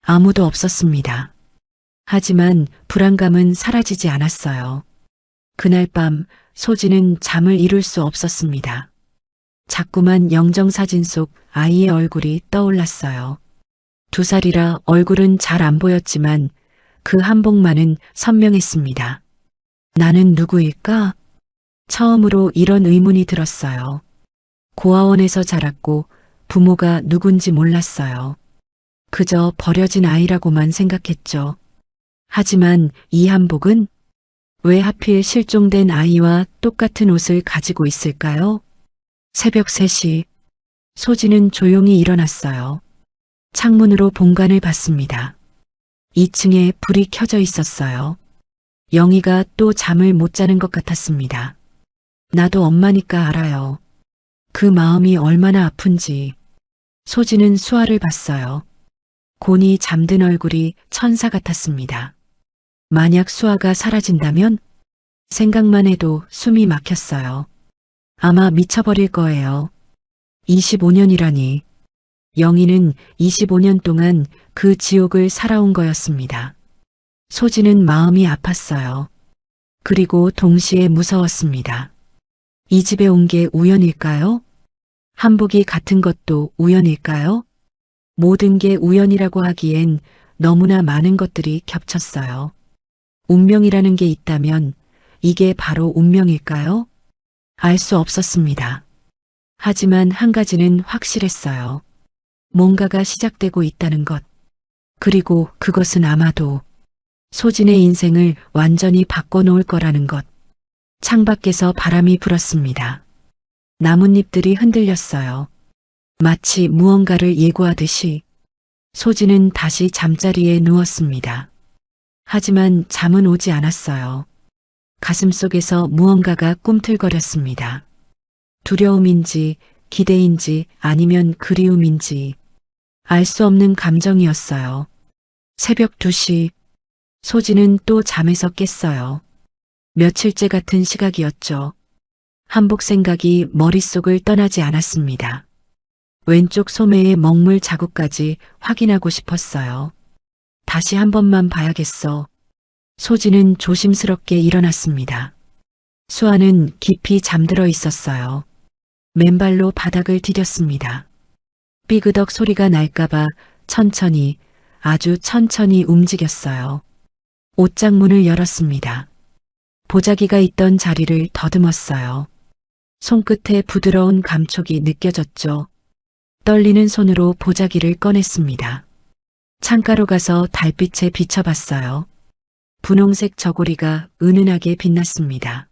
아무도 없었습니다. 하지만 불안감은 사라지지 않았어요. 그날 밤 소진은 잠을 이룰 수 없었습니다. 자꾸만 영정사진 속 아이의 얼굴이 떠올랐어요. 2살이라 얼굴은 잘 안 보였지만 그 한복만은 선명했습니다. 나는 누구일까? 처음으로 이런 의문이 들었어요. 고아원에서 자랐고 부모가 누군지 몰랐어요. 그저 버려진 아이라고만 생각했죠. 하지만 이 한복은 왜 하필 실종된 아이와 똑같은 옷을 가지고 있을까요? 새벽 3시, 소진은 조용히 일어났어요. 창문으로 본관을 봤습니다. 2층에 불이 켜져 있었어요. 영희가 또 잠을 못 자는 것 같았습니다. 나도 엄마니까 알아요. 그 마음이 얼마나 아픈지. 소진은 수아를 봤어요. 곤히 잠든 얼굴이 천사 같았습니다. 만약 수아가 사라진다면? 생각만 해도 숨이 막혔어요. 아마 미쳐버릴 거예요. 25년이라니. 영희는 25년 동안 그 지옥을 살아온 거였습니다. 소진은 마음이 아팠어요. 그리고 동시에 무서웠습니다. 이 집에 온 게 우연일까요? 한복이 같은 것도 우연일까요? 모든 게 우연이라고 하기엔 너무나 많은 것들이 겹쳤어요. 운명이라는 게 있다면 이게 바로 운명일까요? 알 수 없었습니다. 하지만 한 가지는 확실했어요. 뭔가가 시작되고 있다는 것. 그리고 그것은 아마도 소진의 인생을 완전히 바꿔놓을 거라는 것. 창밖에서 바람이 불었습니다. 나뭇잎들이 흔들렸어요. 마치 무언가를 예고하듯이 소진은 다시 잠자리에 누웠습니다. 하지만 잠은 오지 않았어요. 가슴속에서 무언가가 꿈틀거렸습니다. 두려움인지 기대인지 아니면 그리움인지 알 수 없는 감정이었어요. 새벽 2시 소진은 또 잠에서 깼어요. 며칠째 같은 시각이었죠. 한복 생각이 머릿속을 떠나지 않았습니다. 왼쪽 소매의 먹물 자국까지 확인하고 싶었어요. 다시 한 번만 봐야겠어. 소진은 조심스럽게 일어났습니다. 수아는 깊이 잠들어 있었어요. 맨발로 바닥을 디뎠습니다. 삐그덕 소리가 날까봐 천천히, 아주 천천히 움직였어요. 옷장 문을 열었습니다. 보자기가 있던 자리를 더듬었어요. 손끝에 부드러운 감촉이 느껴졌죠. 떨리는 손으로 보자기를 꺼냈습니다. 창가로 가서 달빛에 비춰봤어요. 분홍색 저고리가 은은하게 빛났습니다.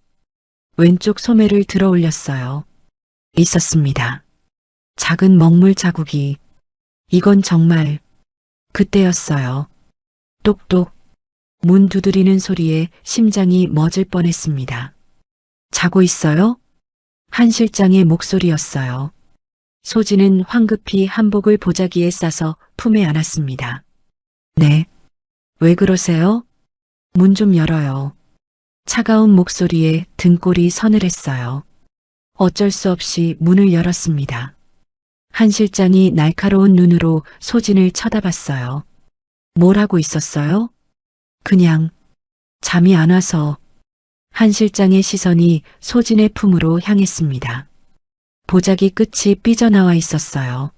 왼쪽 소매를 들어 올렸어요. 있었습니다. 작은 먹물 자국이. 이건 정말 그때였어요. 똑똑. 문 두드리는 소리에 심장이 멎을 뻔했습니다. 자고 있어요? 한 실장의 목소리였어요. 소진은 황급히 한복을 보자기에 싸서 품에 안았습니다. 네. 왜 그러세요? 문 좀 열어요. 차가운 목소리에 등골이 서늘했어요. 어쩔 수 없이 문을 열었습니다. 한 실장이 날카로운 눈으로 소진을 쳐다봤어요. 뭘 하고 있었어요? 그냥 잠이 안 와서. 한 실장의 시선이 소진의 품으로 향했습니다. 보자기 끝이 삐져나와 있었어요.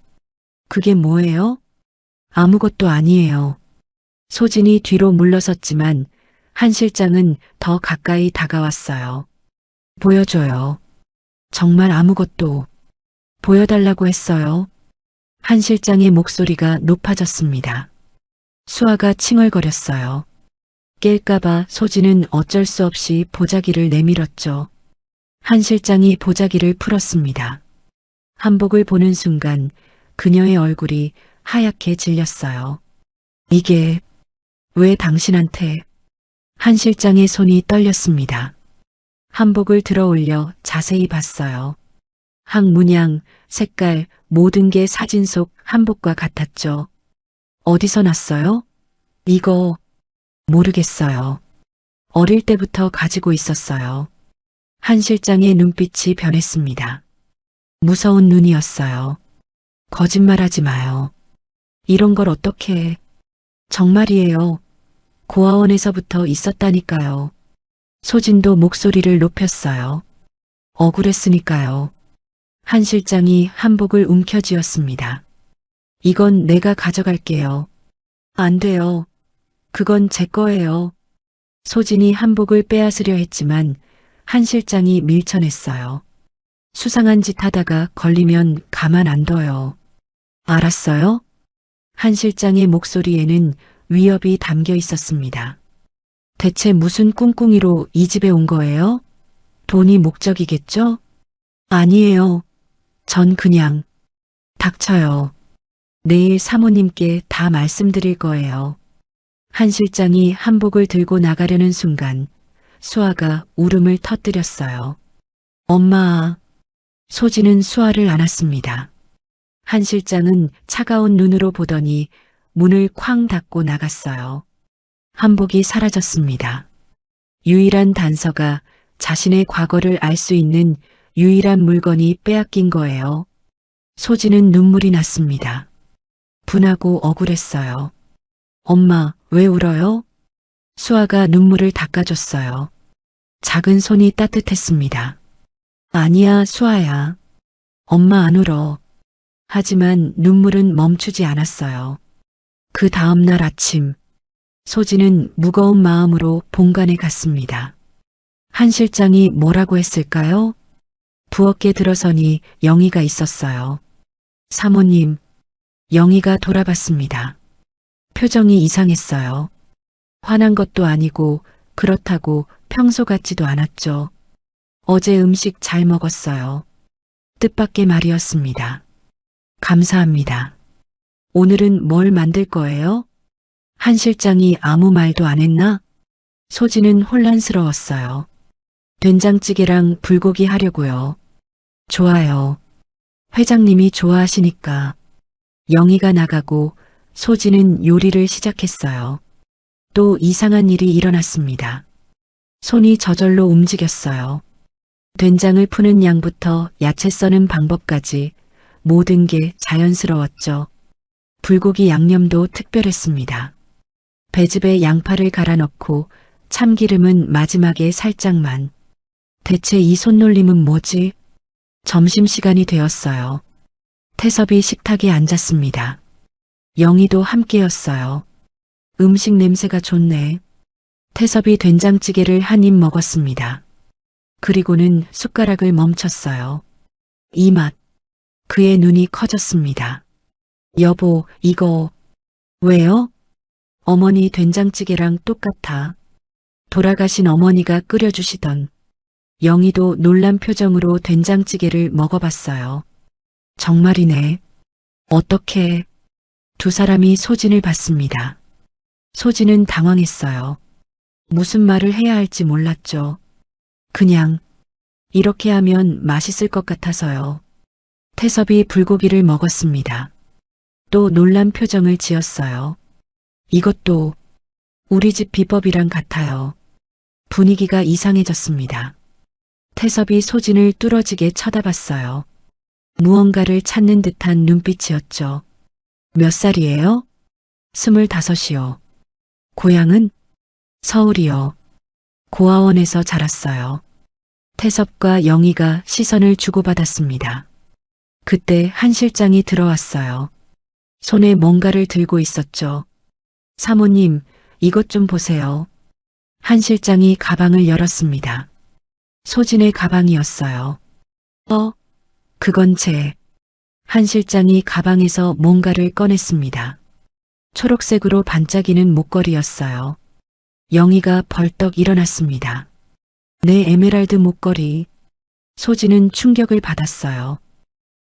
그게 뭐예요? 아무것도 아니에요. 소진이 뒤로 물러섰지만 한 실장은 더 가까이 다가왔어요. 보여줘요. 정말 아무것도. 보여달라고 했어요. 한 실장의 목소리가 높아졌습니다. 수아가 칭얼거렸어요. 깰까봐 소진은 어쩔 수 없이 보자기를 내밀었죠. 한 실장이 보자기를 풀었습니다. 한복을 보는 순간 그녀의 얼굴이 하얗게 질렸어요. 이게 왜 당신한테? 한 실장의 손이 떨렸습니다. 한복을 들어 올려 자세히 봤어요. 항문양, 색깔, 모든 게 사진 속 한복과 같았죠. 어디서 났어요? 이거 모르겠어요. 어릴 때부터 가지고 있었어요. 한 실장의 눈빛이 변했습니다. 무서운 눈이었어요. 거짓말하지 마요. 이런 걸 어떻게 해. 정말이에요. 고아원에서부터 있었다니까요. 소진도 목소리를 높였어요. 억울했으니까요. 한 실장이 한복을 움켜쥐었습니다. 이건 내가 가져갈게요. 안 돼요. 그건 제 거예요. 소진이 한복을 빼앗으려 했지만 한 실장이 밀쳐냈어요. 수상한 짓 하다가 걸리면 가만 안 둬요. 알았어요? 한 실장의 목소리에는 위협이 담겨 있었습니다. 대체 무슨 꿍꿍이로 이 집에 온 거예요? 돈이 목적이겠죠? 아니에요. 전 그냥. 닥쳐요. 내일 사모님께 다 말씀드릴 거예요. 한 실장이 한복을 들고 나가려는 순간 수아가 울음을 터뜨렸어요. 엄마. 소진은 수아를 안았습니다. 한 실장은 차가운 눈으로 보더니 문을 쾅 닫고 나갔어요. 한복이 사라졌습니다. 유일한 단서가 자신의 과거를 알 수 있는 유일한 물건이 빼앗긴 거예요. 소진은 눈물이 났습니다. 분하고 억울했어요. 엄마, 왜 울어요? 수아가 눈물을 닦아줬어요. 작은 손이 따뜻했습니다. 아니야, 수아야. 엄마 안 울어. 하지만 눈물은 멈추지 않았어요. 그 다음 날 아침, 소진은 무거운 마음으로 본관에 갔습니다. 한 실장이 뭐라고 했을까요? 부엌에 들어서니 영희가 있었어요. 사모님, 영희가 돌아봤습니다. 표정이 이상했어요. 화난 것도 아니고 그렇다고 평소 같지도 않았죠. 어제 음식 잘 먹었어요. 뜻밖의 말이었습니다. 감사합니다. 오늘은 뭘 만들 거예요? 한 실장이 아무 말도 안 했나? 소진은 혼란스러웠어요. 된장찌개랑 불고기 하려고요. 좋아요. 회장님이 좋아하시니까. 영희가 나가고 소진은 요리를 시작했어요. 또 이상한 일이 일어났습니다. 손이 저절로 움직였어요. 된장을 푸는 양부터 야채 써는 방법까지 모든 게 자연스러웠죠. 불고기 양념도 특별했습니다. 배즙에 양파를 갈아 넣고 참기름은 마지막에 살짝만. 대체 이 손놀림은 뭐지? 점심시간이 되었어요. 태섭이 식탁에 앉았습니다. 영희도 함께였어요. 음식 냄새가 좋네. 태섭이 된장찌개를 한 입 먹었습니다. 그리고는 숟가락을 멈췄어요. 이 맛. 그의 눈이 커졌습니다. 여보, 이거. 왜요? 어머니 된장찌개랑 똑같아. 돌아가신 어머니가 끓여주시던. 영희도 놀란 표정으로 된장찌개를 먹어봤어요. 정말이네. 어떻게? 두 사람이 소진을 봤습니다. 소진은 당황했어요. 무슨 말을 해야 할지 몰랐죠. 그냥 이렇게 하면 맛있을 것 같아서요. 태섭이 불고기를 먹었습니다. 또 놀란 표정을 지었어요. 이것도 우리 집 비법이랑 같아요. 분위기가 이상해졌습니다. 태섭이 소진을 뚫어지게 쳐다봤어요. 무언가를 찾는 듯한 눈빛이었죠. 몇 살이에요? 25이요. 고향은? 서울이요. 고아원에서 자랐어요. 태섭과 영희가 시선을 주고받았습니다. 그때 한 실장이 들어왔어요. 손에 뭔가를 들고 있었죠. 사모님, 이것 좀 보세요. 한 실장이 가방을 열었습니다. 소진의 가방이었어요. 그건 한 실장이 가방에서 뭔가를 꺼냈습니다. 초록색으로 반짝이는 목걸이였어요. 영희가 벌떡 일어났습니다. 내 에메랄드 목걸이. 소진은 충격을 받았어요.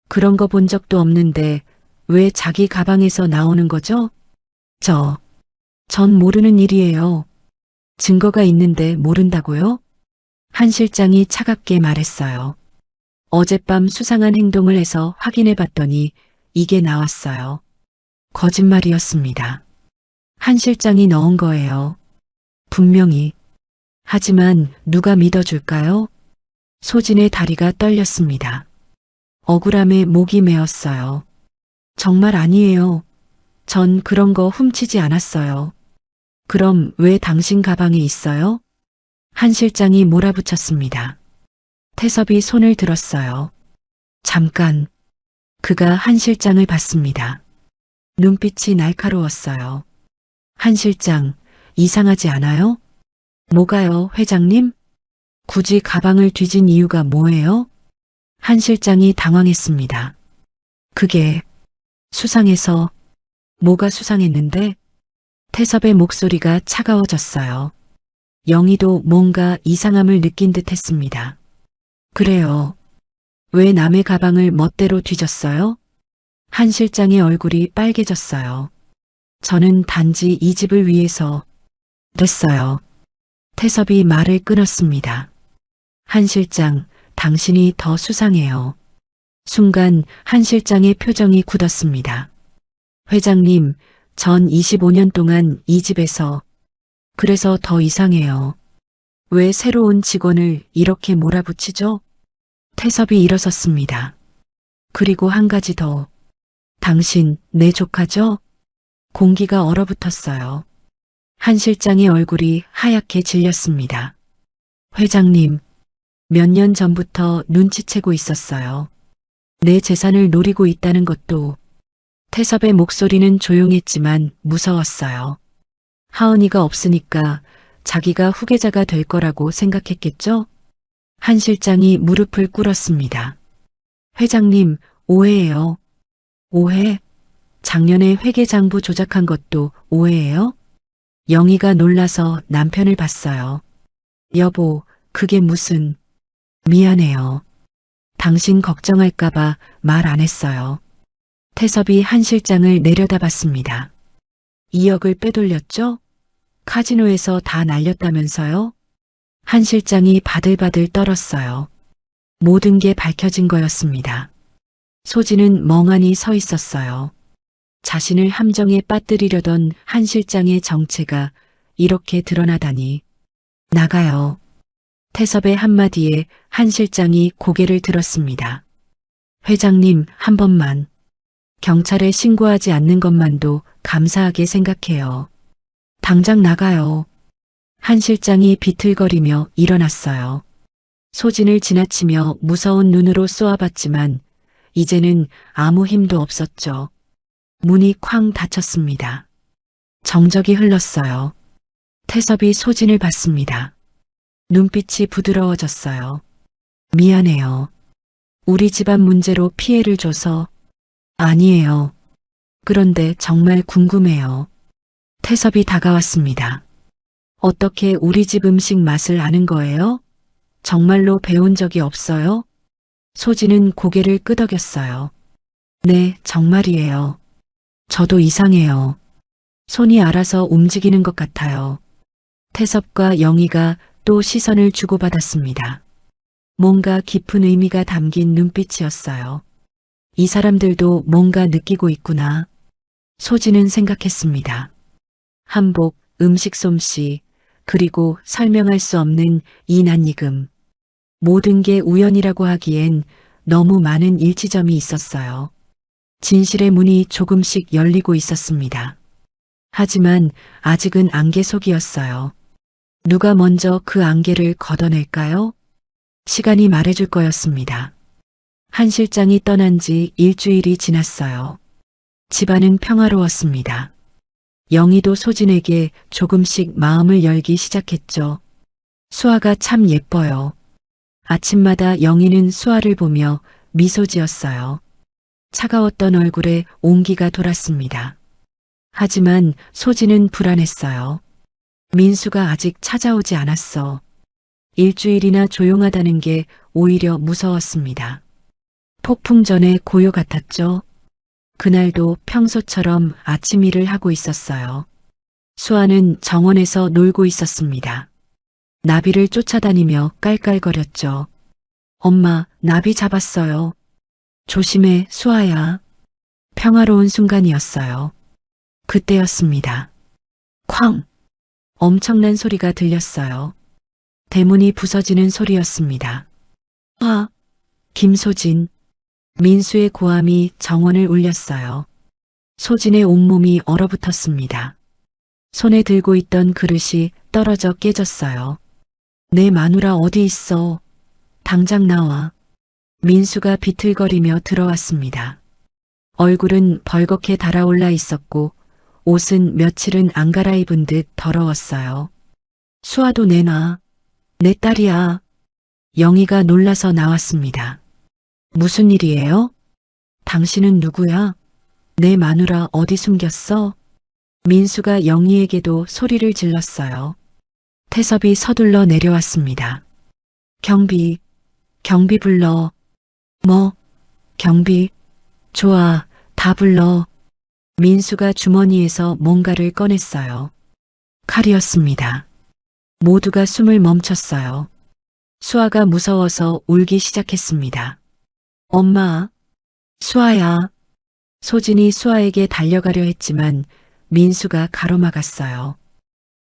그런 거 본 적도 없는데 왜 자기 가방에서 나오는 거죠? 전 모르는 일이에요. 증거가 있는데 모른다고요? 한 실장이 차갑게 말했어요. 어젯밤 수상한 행동을 해서 확인해 봤더니 이게 나왔어요. 거짓말이었습니다. 한 실장이 넣은 거예요. 분명히. 하지만 누가 믿어줄까요? 소진의 다리가 떨렸습니다. 억울함에 목이 메었어요. 정말 아니에요. 전 그런 거 훔치지 않았어요. 그럼 왜 당신 가방에 있어요? 한 실장이 몰아붙였습니다. 태섭이 손을 들었어요. 잠깐. 그가 한 실장을 봤습니다. 눈빛이 날카로웠어요. 한 실장, 이상하지 않아요? 뭐가요, 회장님? 굳이 가방을 뒤진 이유가 뭐예요? 한 실장이 당황했습니다. 그게 수상해서. 뭐가 수상했는데? 태섭의 목소리가 차가워졌어요. 영희도 뭔가 이상함을 느낀 듯 했습니다. 그래요. 왜 남의 가방을 멋대로 뒤졌어요? 한 실장의 얼굴이 빨개졌어요. 저는 단지 이 집을 위해서. 됐어요. 태섭이 말을 끊었습니다. 한 실장, 당신이 더 수상해요. 순간 한 실장의 표정이 굳었습니다. 회장님, 전 25년 동안 이 집에서. 그래서 더 이상해요. 왜 새로운 직원을 이렇게 몰아붙이죠? 태섭이 일어섰습니다. 그리고 한 가지 더. 당신, 내 조카죠? 공기가 얼어붙었어요. 한 실장의 얼굴이 하얗게 질렸습니다. 회장님, 몇 년 전부터 눈치채고 있었어요. 내 재산을 노리고 있다는 것도. 태섭의 목소리는 조용했지만 무서웠어요. 하은이가 없으니까 자기가 후계자가 될 거라고 생각했겠죠? 한 실장이 무릎을 꿇었습니다. 회장님, 오해예요. 오해? 작년에 회계장부 조작한 것도 오해예요? 영희가 놀라서 남편을 봤어요. 여보, 그게 무슨... 미안해요. 당신 걱정할까봐 말 안 했어요. 태섭이 한 실장을 내려다봤습니다. 2억을 빼돌렸죠? 카지노에서 다 날렸다면서요? 한 실장이 바들바들 떨었어요. 모든 게 밝혀진 거였습니다. 소진은 멍하니 서 있었어요. 자신을 함정에 빠뜨리려던 한 실장의 정체가 이렇게 드러나다니. 나가요. 태섭의 한마디에 한 실장이 고개를 들었습니다. 회장님, 한 번만. 경찰에 신고하지 않는 것만도 감사하게 생각해요. 당장 나가요. 한 실장이 비틀거리며 일어났어요. 소진을 지나치며 무서운 눈으로 쏘아봤지만 이제는 아무 힘도 없었죠. 문이 쾅 닫혔습니다. 정적이 흘렀어요. 태섭이 소진을 봤습니다. 눈빛이 부드러워졌어요. 미안해요. 우리 집안 문제로 피해를 줘서. 아니에요. 그런데 정말 궁금해요. 태섭이 다가왔습니다. 어떻게 우리 집 음식 맛을 아는 거예요? 정말로 배운 적이 없어요? 소진은 고개를 끄덕였어요. 네, 정말이에요. 저도 이상해요. 손이 알아서 움직이는 것 같아요. 태섭과 영희가 또 시선을 주고받았습니다. 뭔가 깊은 의미가 담긴 눈빛이었어요. 이 사람들도 뭔가 느끼고 있구나. 소진은 생각했습니다. 한복, 음식 솜씨, 그리고 설명할 수 없는 이 낯익음. 모든 게 우연이라고 하기엔 너무 많은 일치점이 있었어요. 진실의 문이 조금씩 열리고 있었습니다. 하지만 아직은 안개 속이었어요. 누가 먼저 그 안개를 걷어낼까요? 시간이 말해줄 거였습니다. 한 실장이 떠난 지 일주일이 지났어요. 집안은 평화로웠습니다. 영희도 소진에게 조금씩 마음을 열기 시작했죠. 수아가 참 예뻐요. 아침마다 영희는 수아를 보며 미소 지었어요. 차가웠던 얼굴에 온기가 돌았습니다. 하지만 소진은 불안했어요. 민수가 아직 찾아오지 않았어. 일주일이나 조용하다는 게 오히려 무서웠습니다. 폭풍 전의 고요 같았죠. 그날도 평소처럼 아침 일을 하고 있었어요. 수아는 정원에서 놀고 있었습니다. 나비를 쫓아다니며 깔깔거렸죠. 엄마, 나비 잡았어요. 조심해, 수아야. 평화로운 순간이었어요. 그때였습니다. 쾅! 엄청난 소리가 들렸어요. 대문이 부서지는 소리였습니다. 아! 김소진. 민수의 고함이 정원을 울렸어요. 소진의 온몸이 얼어붙었습니다. 손에 들고 있던 그릇이 떨어져 깨졌어요. 내 마누라 어디 있어? 당장 나와. 민수가 비틀거리며 들어왔습니다. 얼굴은 벌겋게 달아올라 있었고 옷은 며칠은 안 갈아입은 듯 더러웠어요. 수아도 내놔. 내 딸이야. 영희가 놀라서 나왔습니다. 무슨 일이에요? 당신은 누구야? 내 마누라 어디 숨겼어? 민수가 영희에게도 소리를 질렀어요. 태섭이 서둘러 내려왔습니다. 경비 불러. 뭐? 경비? 좋아, 다 불러. 민수가 주머니에서 뭔가를 꺼냈어요. 칼이었습니다. 모두가 숨을 멈췄어요. 수아가 무서워서 울기 시작했습니다. 엄마, 수아야. 소진이 수아에게 달려가려 했지만 민수가 가로막았어요.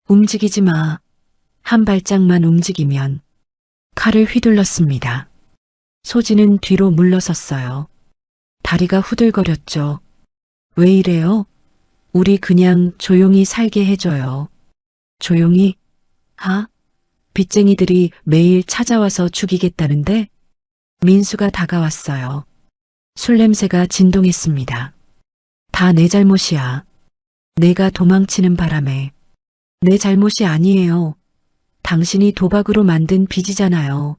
움직이지 마. 한 발짝만 움직이면. 칼을 휘둘렀습니다. 소진은 뒤로 물러섰어요. 다리가 후들거렸죠. 왜 이래요? 우리 그냥 조용히 살게 해줘요. 조용히? 빚쟁이들이 매일 찾아와서 죽이겠다는데? 민수가 다가왔어요. 술 냄새가 진동했습니다. 다 내 잘못이야. 내가 도망치는 바람에. 내 잘못이 아니에요. 당신이 도박으로 만든 빚이잖아요.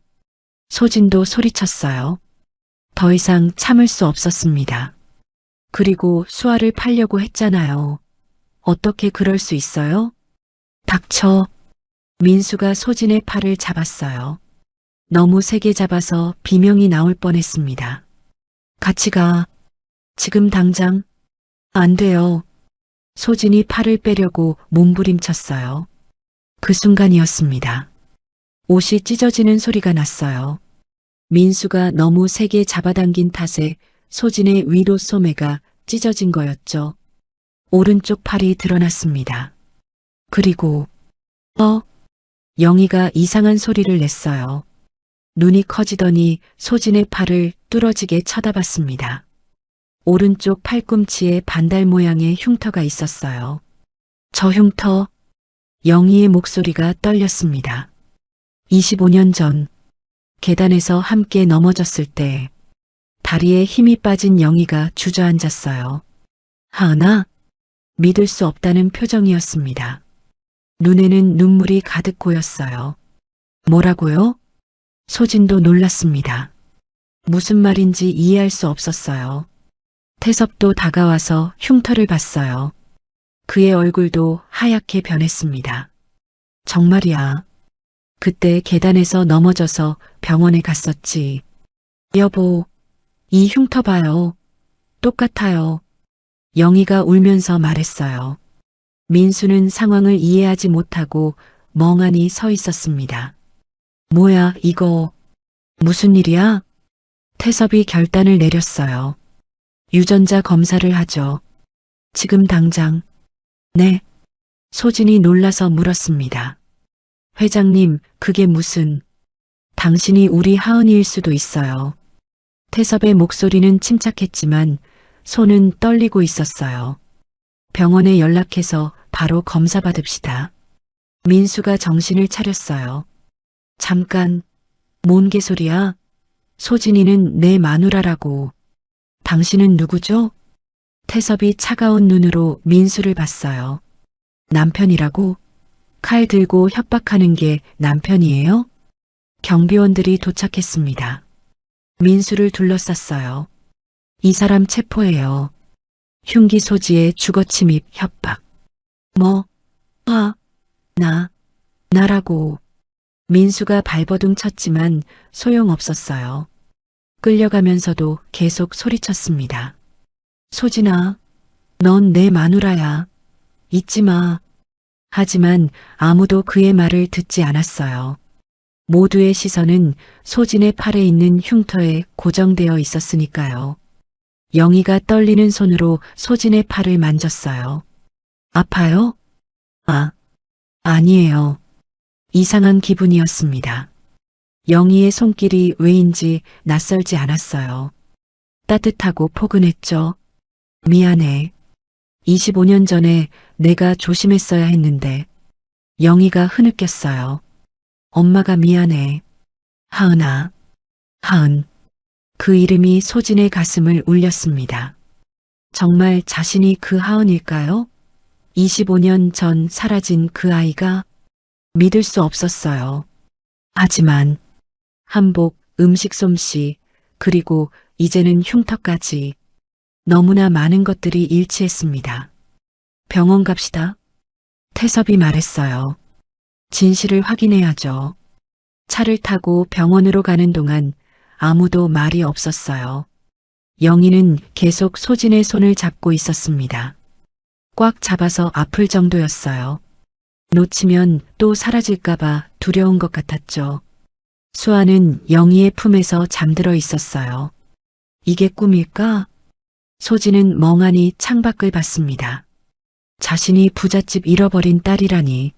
소진도 소리쳤어요. 더 이상 참을 수 없었습니다. 그리고 수아를 팔려고 했잖아요. 어떻게 그럴 수 있어요? 닥쳐. 민수가 소진의 팔을 잡았어요. 너무 세게 잡아서 비명이 나올 뻔했습니다. 같이 가. 지금 당장. 안 돼요. 소진이 팔을 빼려고 몸부림쳤어요. 그 순간이었습니다. 옷이 찢어지는 소리가 났어요. 민수가 너무 세게 잡아당긴 탓에 소진의 위로 소매가 찢어진 거였죠. 오른쪽 팔이 드러났습니다. 그리고 영희가 이상한 소리를 냈어요. 눈이 커지더니 소진의 팔을 뚫어지게 쳐다봤습니다. 오른쪽 팔꿈치에 반달 모양의 흉터가 있었어요. 저 흉터. 영희의 목소리가 떨렸습니다. 25년 전 계단에서 함께 넘어졌을 때 다리에 힘이 빠진 영희가 주저앉았어요. 하은아? 믿을 수 없다는 표정이었습니다. 눈에는 눈물이 가득 고였어요. 뭐라고요? 소진도 놀랐습니다. 무슨 말인지 이해할 수 없었어요. 태섭도 다가와서 흉터를 봤어요. 그의 얼굴도 하얗게 변했습니다. 정말이야. 그때 계단에서 넘어져서 병원에 갔었지. 여보, 이 흉터 봐요. 똑같아요. 영희가 울면서 말했어요. 민수는 상황을 이해하지 못하고 멍하니 서 있었습니다. 뭐야, 이거. 무슨 일이야? 태섭이 결단을 내렸어요. 유전자 검사를 하죠. 지금 당장. 네. 소진이 놀라서 물었습니다. 회장님, 그게 무슨... 당신이 우리 하은이일 수도 있어요. 태섭의 목소리는 침착했지만 손은 떨리고 있었어요. 병원에 연락해서 바로 검사 받읍시다. 민수가 정신을 차렸어요. 잠깐, 뭔 개소리야? 소진이는 내 마누라라고. 당신은 누구죠? 태섭이 차가운 눈으로 민수를 봤어요. 남편이라고? 칼 들고 협박하는 게 남편이에요? 경비원들이 도착했습니다. 민수를 둘러쌌어요. 이 사람 체포해요. 흉기 소지의 주거침입 협박. 뭐? 나라고. 민수가 발버둥 쳤지만 소용없었어요. 끌려가면서도 계속 소리쳤습니다. 소진아, 넌 내 마누라야. 잊지 마. 하지만 아무도 그의 말을 듣지 않았어요. 모두의 시선은 소진의 팔에 있는 흉터에 고정되어 있었으니까요. 영희가 떨리는 손으로 소진의 팔을 만졌어요. 아파요? 아니에요. 이상한 기분이었습니다. 영희의 손길이 왜인지 낯설지 않았어요. 따뜻하고 포근했죠. 미안해. 25년 전에 내가 조심했어야 했는데. 영희가 흐느꼈어요. 엄마가 미안해. 하은아. 하은. 그 이름이 소진의 가슴을 울렸습니다. 정말 자신이 그 하은일까요? 25년 전 사라진 그 아이가? 믿을 수 없었어요. 하지만 한복, 음식 솜씨, 그리고 이제는 흉터까지 너무나 많은 것들이 일치했습니다. 병원 갑시다. 태섭이 말했어요. 진실을 확인해야죠. 차를 타고 병원으로 가는 동안 아무도 말이 없었어요. 영희는 계속 소진의 손을 잡고 있었습니다. 꽉 잡아서 아플 정도였어요. 놓치면 또 사라질까봐 두려운 것 같았죠. 수아는 영희의 품에서 잠들어 있었어요. 이게 꿈일까? 소진은 멍하니 창밖을 봤습니다. 자신이 부잣집 잃어버린 딸이라니.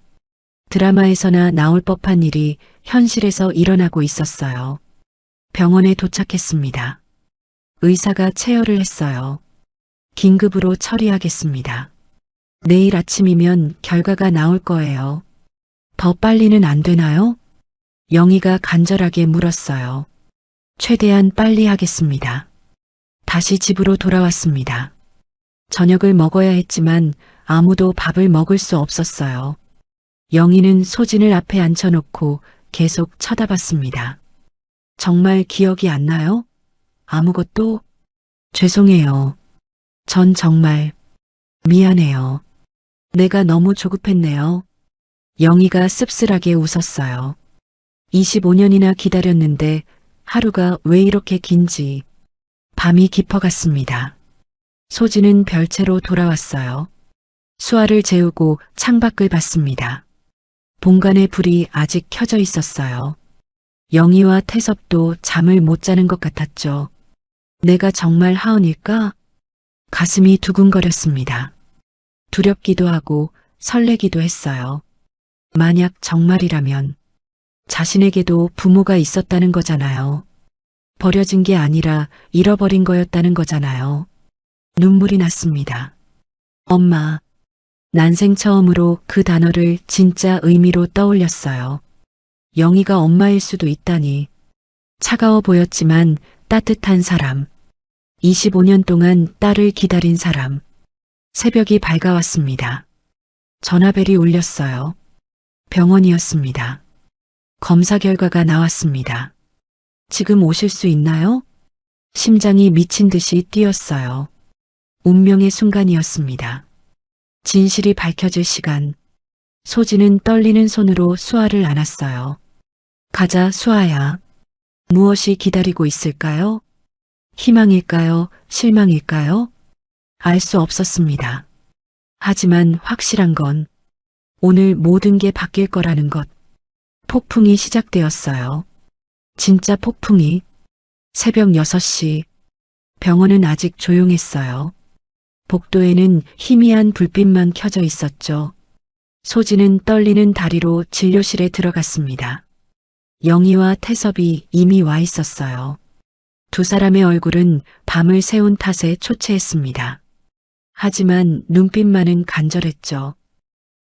드라마에서나 나올 법한 일이 현실에서 일어나고 있었어요. 병원에 도착했습니다. 의사가 체열을 했어요. 긴급으로 처리하겠습니다. 내일 아침이면 결과가 나올 거예요. 더 빨리는 안 되나요? 영희가 간절하게 물었어요. 최대한 빨리 하겠습니다. 다시 집으로 돌아왔습니다. 저녁을 먹어야 했지만 아무도 밥을 먹을 수 없었어요. 영희는 소진을 앞에 앉혀놓고 계속 쳐다봤습니다. 정말 기억이 안 나요? 아무것도? 죄송해요. 전 정말 미안해요. 내가 너무 조급했네요. 영희가 씁쓸하게 웃었어요. 25년이나 기다렸는데 하루가 왜 이렇게 긴지. 밤이 깊어갔습니다. 소진은 별채로 돌아왔어요. 수아를 재우고 창밖을 봤습니다. 본관의 불이 아직 켜져 있었어요. 영희와 태섭도 잠을 못 자는 것 같았죠. 내가 정말 하은일까? 가슴이 두근거렸습니다. 두렵기도 하고 설레기도 했어요. 만약 정말이라면 자신에게도 부모가 있었다는 거잖아요. 버려진 게 아니라 잃어버린 거였다는 거잖아요. 눈물이 났습니다. 엄마. 난생 처음으로 그 단어를 진짜 의미로 떠올렸어요. 영희가 엄마일 수도 있다니. 차가워 보였지만 따뜻한 사람. 25년 동안 딸을 기다린 사람. 새벽이 밝아왔습니다. 전화벨이 울렸어요. 병원이었습니다. 검사 결과가 나왔습니다. 지금 오실 수 있나요? 심장이 미친 듯이 뛰었어요. 운명의 순간이었습니다. 진실이 밝혀질 시간. 소진은 떨리는 손으로 수아를 안았어요. 가자, 수아야. 무엇이 기다리고 있을까요? 희망일까요? 실망일까요? 알 수 없었습니다. 하지만 확실한 건 오늘 모든 게 바뀔 거라는 것. 폭풍이 시작되었어요. 진짜 폭풍이. 새벽 6시. 병원은 아직 조용했어요. 복도에는 희미한 불빛만 켜져 있었죠. 소진은 떨리는 다리로 진료실에 들어갔습니다. 영희와 태섭이 이미 와 있었어요. 두 사람의 얼굴은 밤을 새운 탓에 초췌했습니다. 하지만 눈빛만은 간절했죠.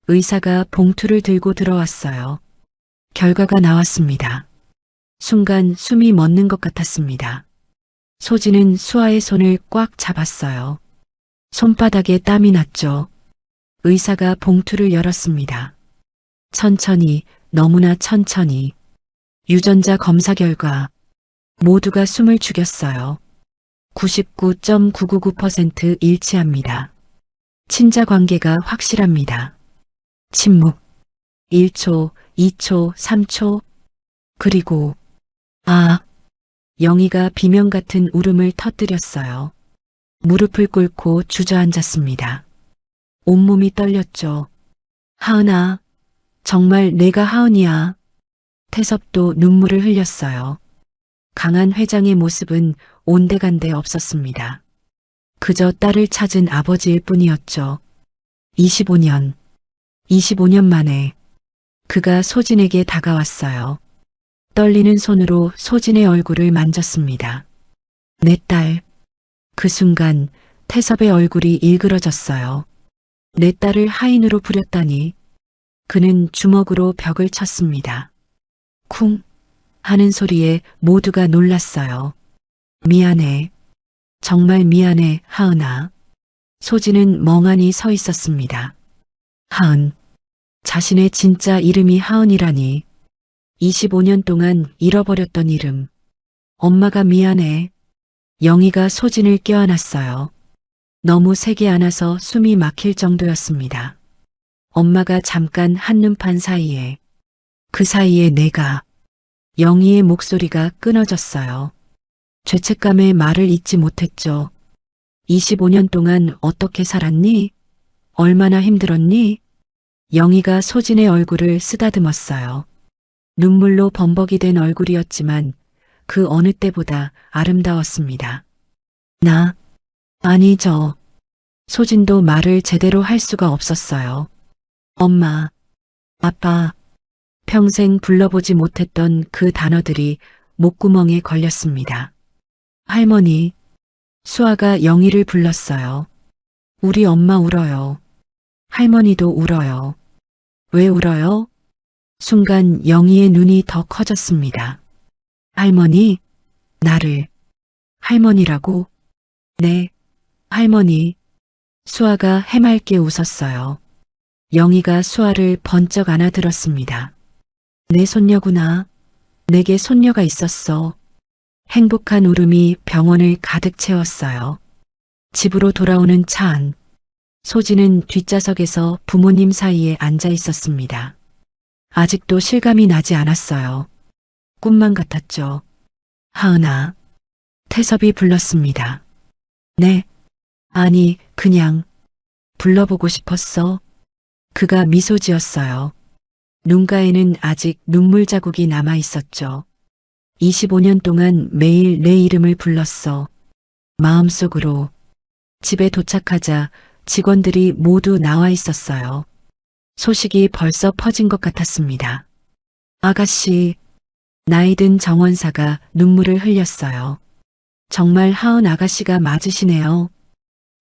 의사가 봉투를 들고 들어왔어요. 결과가 나왔습니다. 순간 숨이 멎는 것 같았습니다. 소진은 수아의 손을 꽉 잡았어요. 손바닥에 땀이 났죠. 의사가 봉투를 열었습니다. 천천히, 너무나 천천히. 유전자 검사 결과. 모두가 숨을 죽였어요. 99.999% 일치합니다. 친자 관계가 확실합니다. 침묵. 1초, 2초, 3초. 그리고 영희가 비명 같은 울음을 터뜨렸어요. 무릎을 꿇고 주저앉았습니다. 온몸이 떨렸죠. 하은아, 정말 내가 하은이야. 태섭도 눈물을 흘렸어요. 강한 회장의 모습은 온데간데 없었습니다. 그저 딸을 찾은 아버지일 뿐이었죠. 25년 만에 그가 소진에게 다가왔어요. 떨리는 손으로 소진의 얼굴을 만졌습니다. 내 딸. 그 순간 태섭의 얼굴이 일그러졌어요. 내 딸을 하인으로 부렸다니. 그는 주먹으로 벽을 쳤습니다. 쿵 하는 소리에 모두가 놀랐어요. 미안해. 정말 미안해, 하은아. 소진은 멍하니 서 있었습니다. 하은. 자신의 진짜 이름이 하은이라니. 25년 동안 잃어버렸던 이름. 엄마가 미안해. 영희가 소진을 껴안았어요. 너무 세게 안아서 숨이 막힐 정도였습니다. 엄마가 잠깐 한눈판 사이에. 그 사이에 내가. 영희의 목소리가 끊어졌어요. 죄책감에 말을 잇지 못했죠. 25년 동안 어떻게 살았니? 얼마나 힘들었니? 영희가 소진의 얼굴을 쓰다듬었어요. 눈물로 범벅이 된 얼굴이었지만 그 어느 때보다 아름다웠습니다. 아니 저. 소진도 말을 제대로 할 수가 없었어요. 엄마, 아빠. 평생 불러보지 못했던 그 단어들이 목구멍에 걸렸습니다. 할머니. 수아가 영희를 불렀어요. 우리 엄마 울어요. 할머니도 울어요. 왜 울어요? 순간 영희의 눈이 더 커졌습니다. 할머니? 나를 할머니라고? 네, 할머니. 수아가 해맑게 웃었어요. 영희가 수아를 번쩍 안아들었습니다. 내 손녀구나. 내게 손녀가 있었어. 행복한 울음이 병원을 가득 채웠어요. 집으로 돌아오는 차 안. 소진은 뒷좌석에서 부모님 사이에 앉아 있었습니다. 아직도 실감이 나지 않았어요. 꿈만 같았죠. 하은아. 태섭이 불렀습니다. 네. 아니, 그냥 불러보고 싶었어. 그가 미소 지었어요. 눈가에는 아직 눈물 자국이 남아 있었죠. 25년 동안 매일 내 이름을 불렀어. 마음속으로. 집에 도착하자 직원들이 모두 나와 있었어요. 소식이 벌써 퍼진 것 같았습니다. 아가씨, 나이든 정원사가 눈물을 흘렸어요. 정말 하은 아가씨가 맞으시네요.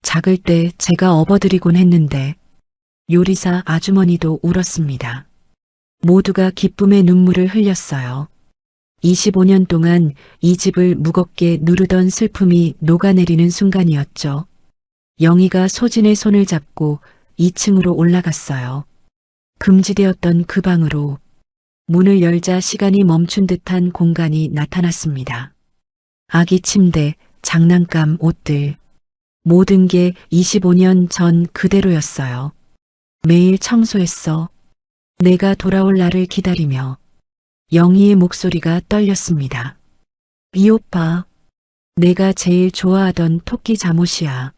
작을 때 제가 업어드리곤 했는데 요리사 아주머니도 울었습니다. 모두가 기쁨의 눈물을 흘렸어요. 25년 동안 이 집을 무겁게 누르던 슬픔이 녹아내리는 순간이었죠. 영희가 소진의 손을 잡고 2층으로 올라갔어요. 금지되었던 그 방으로 문을 열자 시간이 멈춘 듯한 공간이 나타났습니다. 아기 침대, 장난감, 옷들. 모든 게 25년 전 그대로였어요. 매일 청소했어. 내가 돌아올 날을 기다리며. 영희의 목소리가 떨렸습니다. 이 오빠, 내가 제일 좋아하던 토끼 잠옷이야.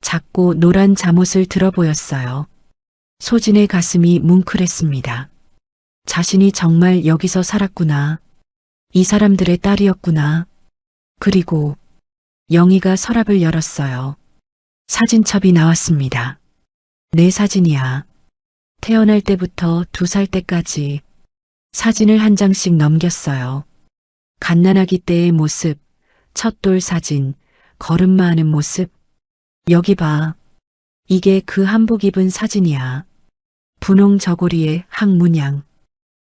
작고 노란 잠옷을 들어 보였어요. 소진의 가슴이 뭉클했습니다. 자신이 정말 여기서 살았구나. 이 사람들의 딸이었구나. 그리고 영희가 서랍을 열었어요. 사진첩이 나왔습니다. 내 사진이야. 태어날 때부터 2살 때까지 사진을 한 장씩 넘겼어요. 갓난아기 때의 모습, 첫돌 사진, 걸음마 하는 모습. 여기 봐. 이게 그 한복 입은 사진이야. 분홍 저고리에 항문양.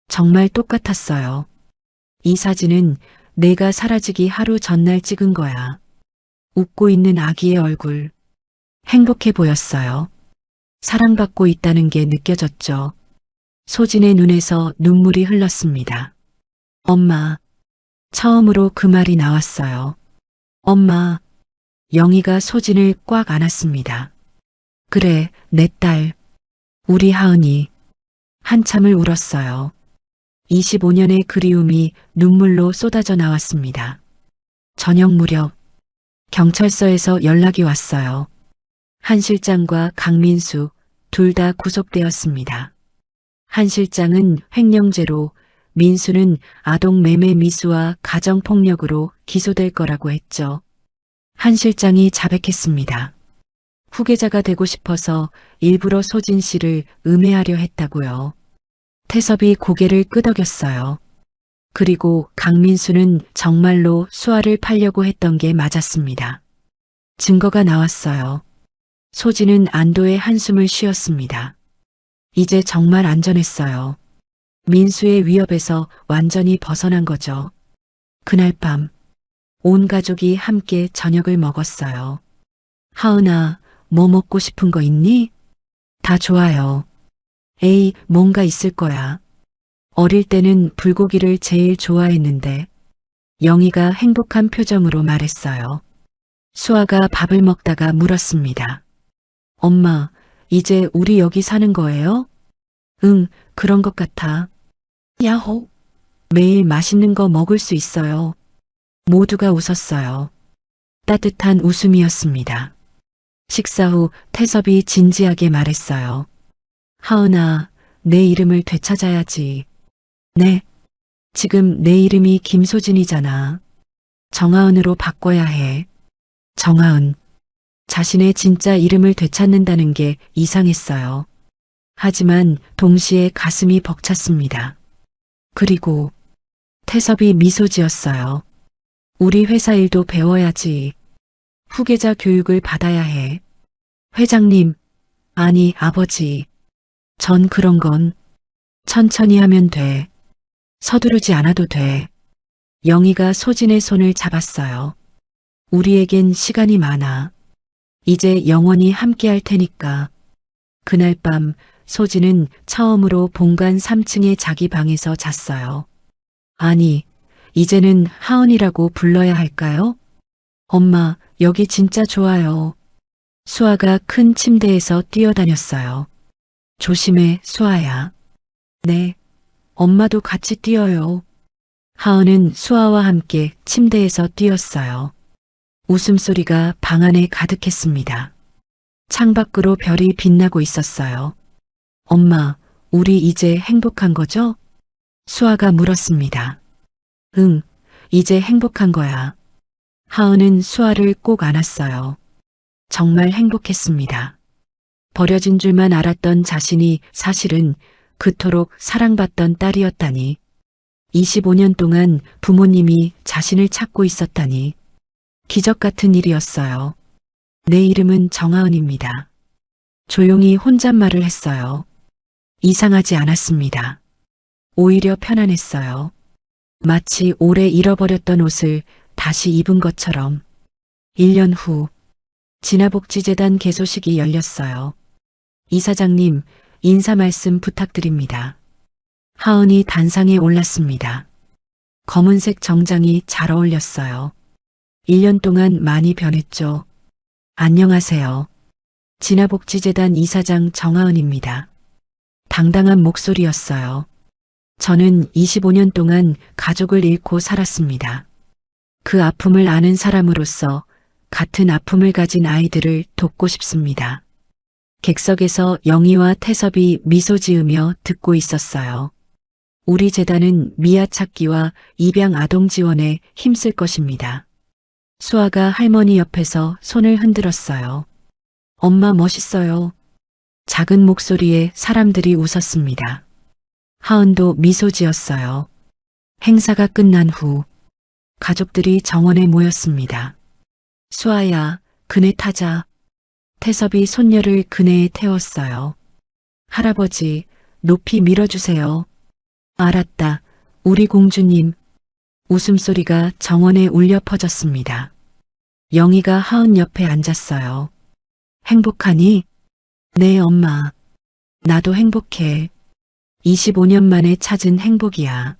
정말 똑같았어요. 이 사진은 내가 사라지기 하루 전날 찍은 거야. 웃고 있는 아기의 얼굴. 행복해 보였어요. 사랑받고 있다는 게 느껴졌죠. 소진의 눈에서 눈물이 흘렀습니다. 엄마. 처음으로 그 말이 나왔어요. 엄마. 영희가 소진을 꽉 안았습니다. 그래, 내 딸. 우리 하은이. 한참을 울었어요. 25년의 그리움이 눈물로 쏟아져 나왔습니다. 저녁 무렵 경찰서에서 연락이 왔어요. 한 실장과 강민수 둘 다 구속되었습니다. 한 실장은 횡령죄로, 민수는 아동 매매 미수와 가정폭력으로 기소될 거라고 했죠. 한 실장이 자백했습니다. 후계자가 되고 싶어서 일부러 소진 씨를 음해하려 했다고요. 태섭이 고개를 끄덕였어요. 그리고 강민수는 정말로 수아를 팔려고 했던 게 맞았습니다. 증거가 나왔어요. 소진은 안도의 한숨을 쉬었습니다. 이제 정말 안전했어요. 민수의 위협에서 완전히 벗어난 거죠. 그날 밤 온 가족이 함께 저녁을 먹었어요. 하은아, 뭐 먹고 싶은 거 있니? 다 좋아요. 에이, 뭔가 있을 거야. 어릴 때는 불고기를 제일 좋아했는데. 영희가 행복한 표정으로 말했어요. 수아가 밥을 먹다가 물었습니다. 엄마, 이제 우리 여기 사는 거예요? 응, 그런 것 같아. 야호. 매일 맛있는 거 먹을 수 있어요. 모두가 웃었어요. 따뜻한 웃음이었습니다. 식사 후 태섭이 진지하게 말했어요. 하은아, 내 이름을 되찾아야지. 네. 지금 내 이름이 김소진이잖아. 정하은으로 바꿔야 해. 정하은. 자신의 진짜 이름을 되찾는다는 게 이상했어요. 하지만 동시에 가슴이 벅찼습니다. 그리고 태섭이 미소 지었어요. 우리 회사 일도 배워야지. 후계자 교육을 받아야 해. 회장님, 아니 아버지. 전 그런 건 천천히 하면 돼. 서두르지 않아도 돼. 영희가 소진의 손을 잡았어요. 우리에겐 시간이 많아. 이제 영원히 함께 할 테니까. 그날 밤 소진은 처음으로 본관 3층의 자기 방에서 잤어요. 아니, 이제는 하은이라고 불러야 할까요? 엄마, 여기 진짜 좋아요. 수아가 큰 침대에서 뛰어다녔어요. 조심해, 수아야. 네, 엄마도 같이 뛰어요. 하은은 수아와 함께 침대에서 뛰었어요. 웃음소리가 방 안에 가득했습니다. 창밖으로 별이 빛나고 있었어요. 엄마, 우리 이제 행복한 거죠? 수아가 물었습니다. 응, 이제 행복한 거야. 하은은 수아를 꼭 안았어요. 정말 행복했습니다. 버려진 줄만 알았던 자신이 사실은 그토록 사랑받던 딸이었다니. 25년 동안 부모님이 자신을 찾고 있었다니. 기적 같은 일이었어요. 내 이름은 정하은입니다. 조용히 혼잣말을 했어요. 이상하지 않았습니다. 오히려 편안했어요. 마치 오래 잃어버렸던 옷을 다시 입은 것처럼. 1년 후, 진화복지재단 개소식이 열렸어요. 이사장님, 인사 말씀 부탁드립니다. 하은이 단상에 올랐습니다. 검은색 정장이 잘 어울렸어요. 1년 동안 많이 변했죠. 안녕하세요. 진화복지재단 이사장 정하은입니다. 당당한 목소리였어요. 저는 25년 동안 가족을 잃고 살았습니다. 그 아픔을 아는 사람으로서 같은 아픔을 가진 아이들을 돕고 싶습니다. 객석에서 영희와 태섭이 미소 지으며 듣고 있었어요. 우리 재단은 미아 찾기와 입양 아동 지원에 힘쓸 것입니다. 수아가 할머니 옆에서 손을 흔들었어요. 엄마 멋있어요. 작은 목소리에 사람들이 웃었습니다. 하은도 미소 지었어요. 행사가 끝난 후 가족들이 정원에 모였습니다. 수아야, 그네 타자. 태섭이 손녀를 그네에 태웠어요. 할아버지, 높이 밀어주세요. 알았다, 우리 공주님. 웃음소리가 정원에 울려 퍼졌습니다. 영희가 하은 옆에 앉았어요. 행복하니? 네, 엄마. 나도 행복해. 25년 만에 찾은 행복이야.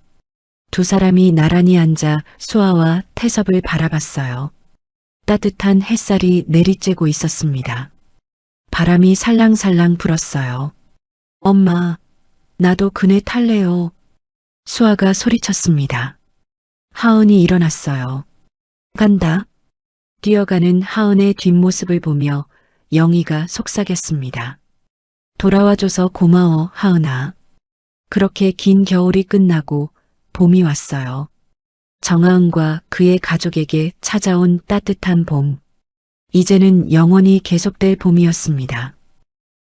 두 사람이 나란히 앉아 수아와 태섭을 바라봤어요. 따뜻한 햇살이 내리쬐고 있었습니다. 바람이 살랑살랑 불었어요. 엄마, 나도 그네 탈래요. 수아가 소리쳤습니다. 하은이 일어났어요. 간다. 뛰어가는 하은의 뒷모습을 보며 영희가 속삭였습니다. 돌아와줘서 고마워, 하은아. 그렇게 긴 겨울이 끝나고 봄이 왔어요. 정하은과 그의 가족에게 찾아온 따뜻한 봄. 이제는 영원히 계속될 봄이었습니다.